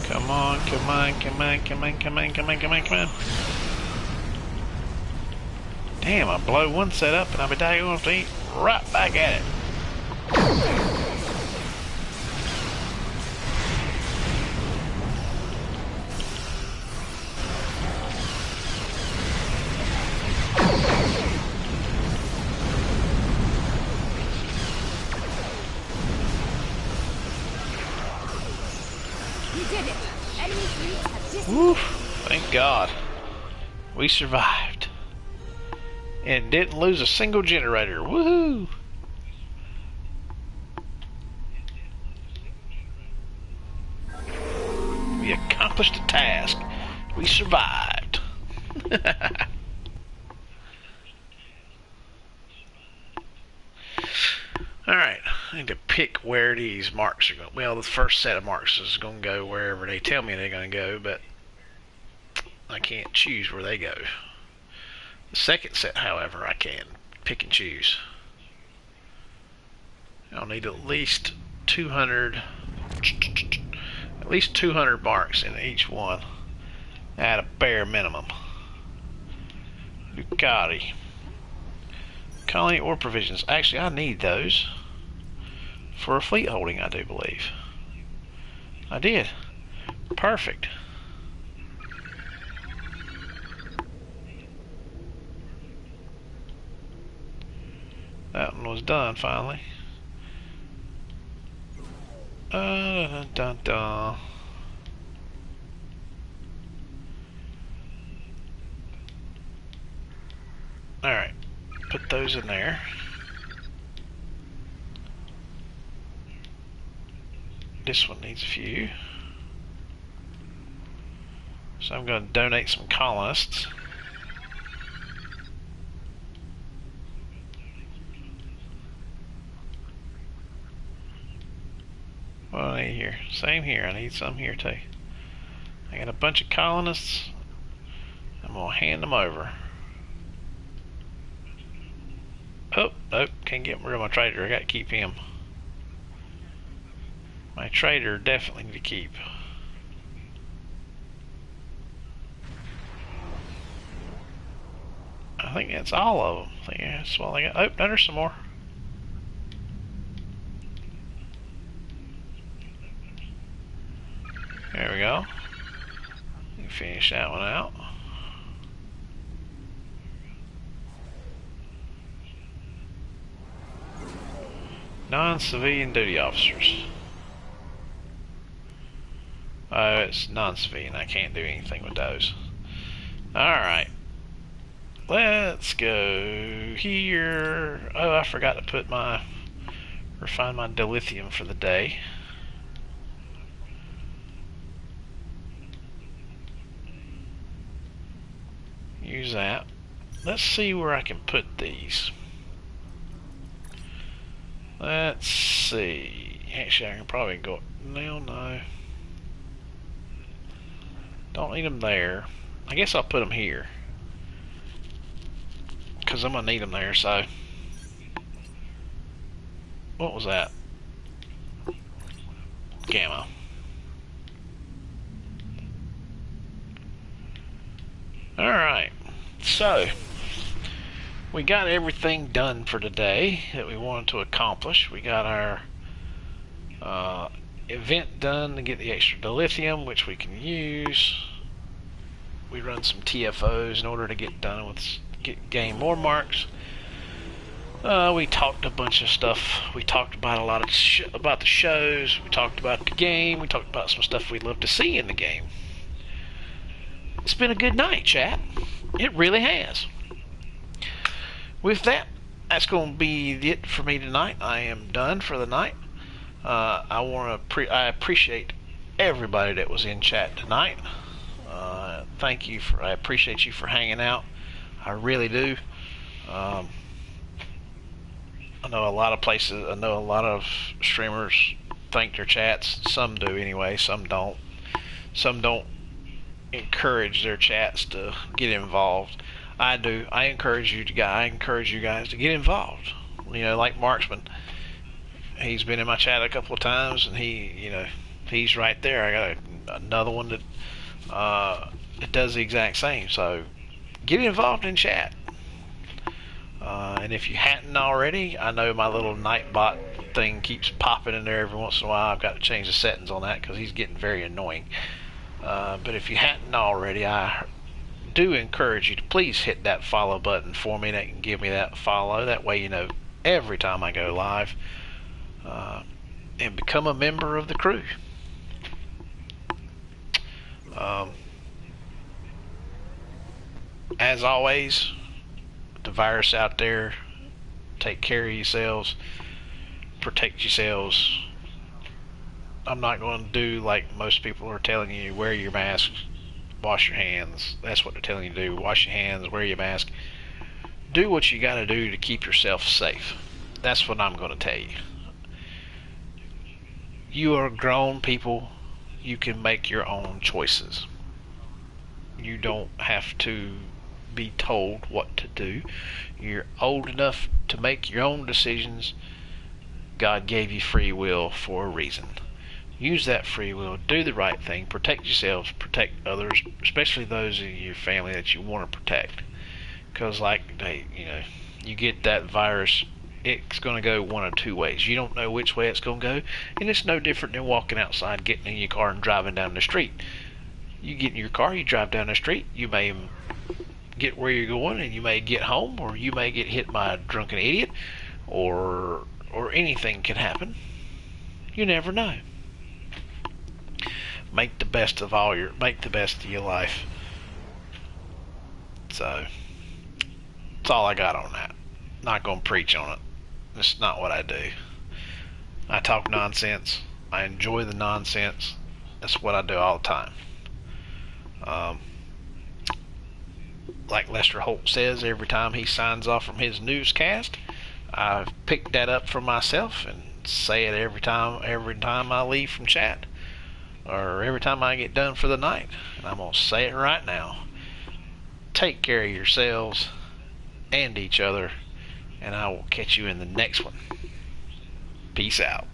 Come on, come on, come on, come on, come on, come on, come on, come on. Damn, I blow one set up and I'll be daggone to eat right back at it. You did it! Enemy fleets have disappeared. Woof, thank God. We survived. And didn't lose a single generator. Woohoo! We accomplished a task. We survived. Alright, I need to pick where these marks are going. Well, the first set of marks is going to go wherever they tell me they're going to go, but I can't choose where they go. The second set, however, I can pick and choose. I'll need at least 200 marks in each one at a bare minimum. Ducati. Colony or provisions. Actually, I need those for a fleet holding, I do believe. I did. Perfect. That one was done finally. Dun, dun, dun. Alright, put those in there. This one needs a few. So I'm going to donate some colonists. What do I need here? Same here. I need some here too. I got a bunch of colonists. I'm gonna hand them over. Oh, nope, can't get rid of my trader. I gotta keep him. My trader definitely need to keep. I think that's all of them. I think that's all I got. Oh, no, there's some more. There we go. You can finish that one out. Non-civilian duty officers. Oh, it's non-civilian. I can't do anything with those. Alright. Let's go here. Oh, I forgot to put my... refine my dilithium for the day. Use that. Let's see where I can put these. Let's see. Actually, I can probably go... No. Don't need them there. I guess I'll put them here. Because I'm going to need them there, so... What was that? Gamma. Alright. So... we got everything done for today that we wanted to accomplish. We got our event done to get the extra dilithium, which we can use. We run some TFOs in order to get done with gain more marks. We talked a bunch of stuff. We talked about a lot of about the shows. We talked about the game. We talked about some stuff we'd love to see in the game. It's been a good night, chat. It really has. With that, that's going to be it for me tonight. I am done for the night. I appreciate everybody that was in chat tonight. Thank you I appreciate you for hanging out. I really do. I know a lot of places. I know a lot of streamers think their chats. Some do anyway. Some don't. Some don't encourage their chats to get involved. I do. I encourage you guys to get involved. You know, like Marksman. He's been in my chat a couple of times, and he's right there. I got another one that does the exact same. So get involved in chat. And if you hadn't already, I know my little Nightbot thing keeps popping in there every once in a while. I've got to change the settings on that because he's getting very annoying. But if you hadn't already, I do encourage you to please hit that follow button for me. That can give me that follow. That way you know every time I go live. And become a member of the crew. As always, the virus out there, take care of yourselves, protect yourselves. I'm not going to do like most people are telling you, wear your mask, wash your hands. That's what they're telling you to do. Wash your hands, wear your mask. Do what you got to do to keep yourself safe. That's what I'm going to tell you. You are grown people. You can make your own choices. You don't have to be told what to do. You're old enough to make your own decisions. God gave you free will for a reason. Use that free will. Do the right thing. Protect yourselves. Protect others, especially those in your family that you want to protect. Because, you get that virus, it's going to go one of two ways. You don't know which way it's going to go, and it's no different than walking outside, getting in your car, and driving down the street. You get in your car, you drive down the street, you may get where you're going, and you may get home, or you may get hit by a drunken idiot, or anything can happen. You never know. Make the best of your life. So that's all I got on that. Not gonna preach on it. It's not what I do. I talk nonsense. I enjoy the nonsense. That's what I do all the time. Like Lester Holt says every time he signs off from his newscast, I've picked that up for myself and say it every time I leave from chat, or every time I get done for the night. And I'm going to say it right now. Take care of yourselves and each other, and I will catch you in the next one. Peace out.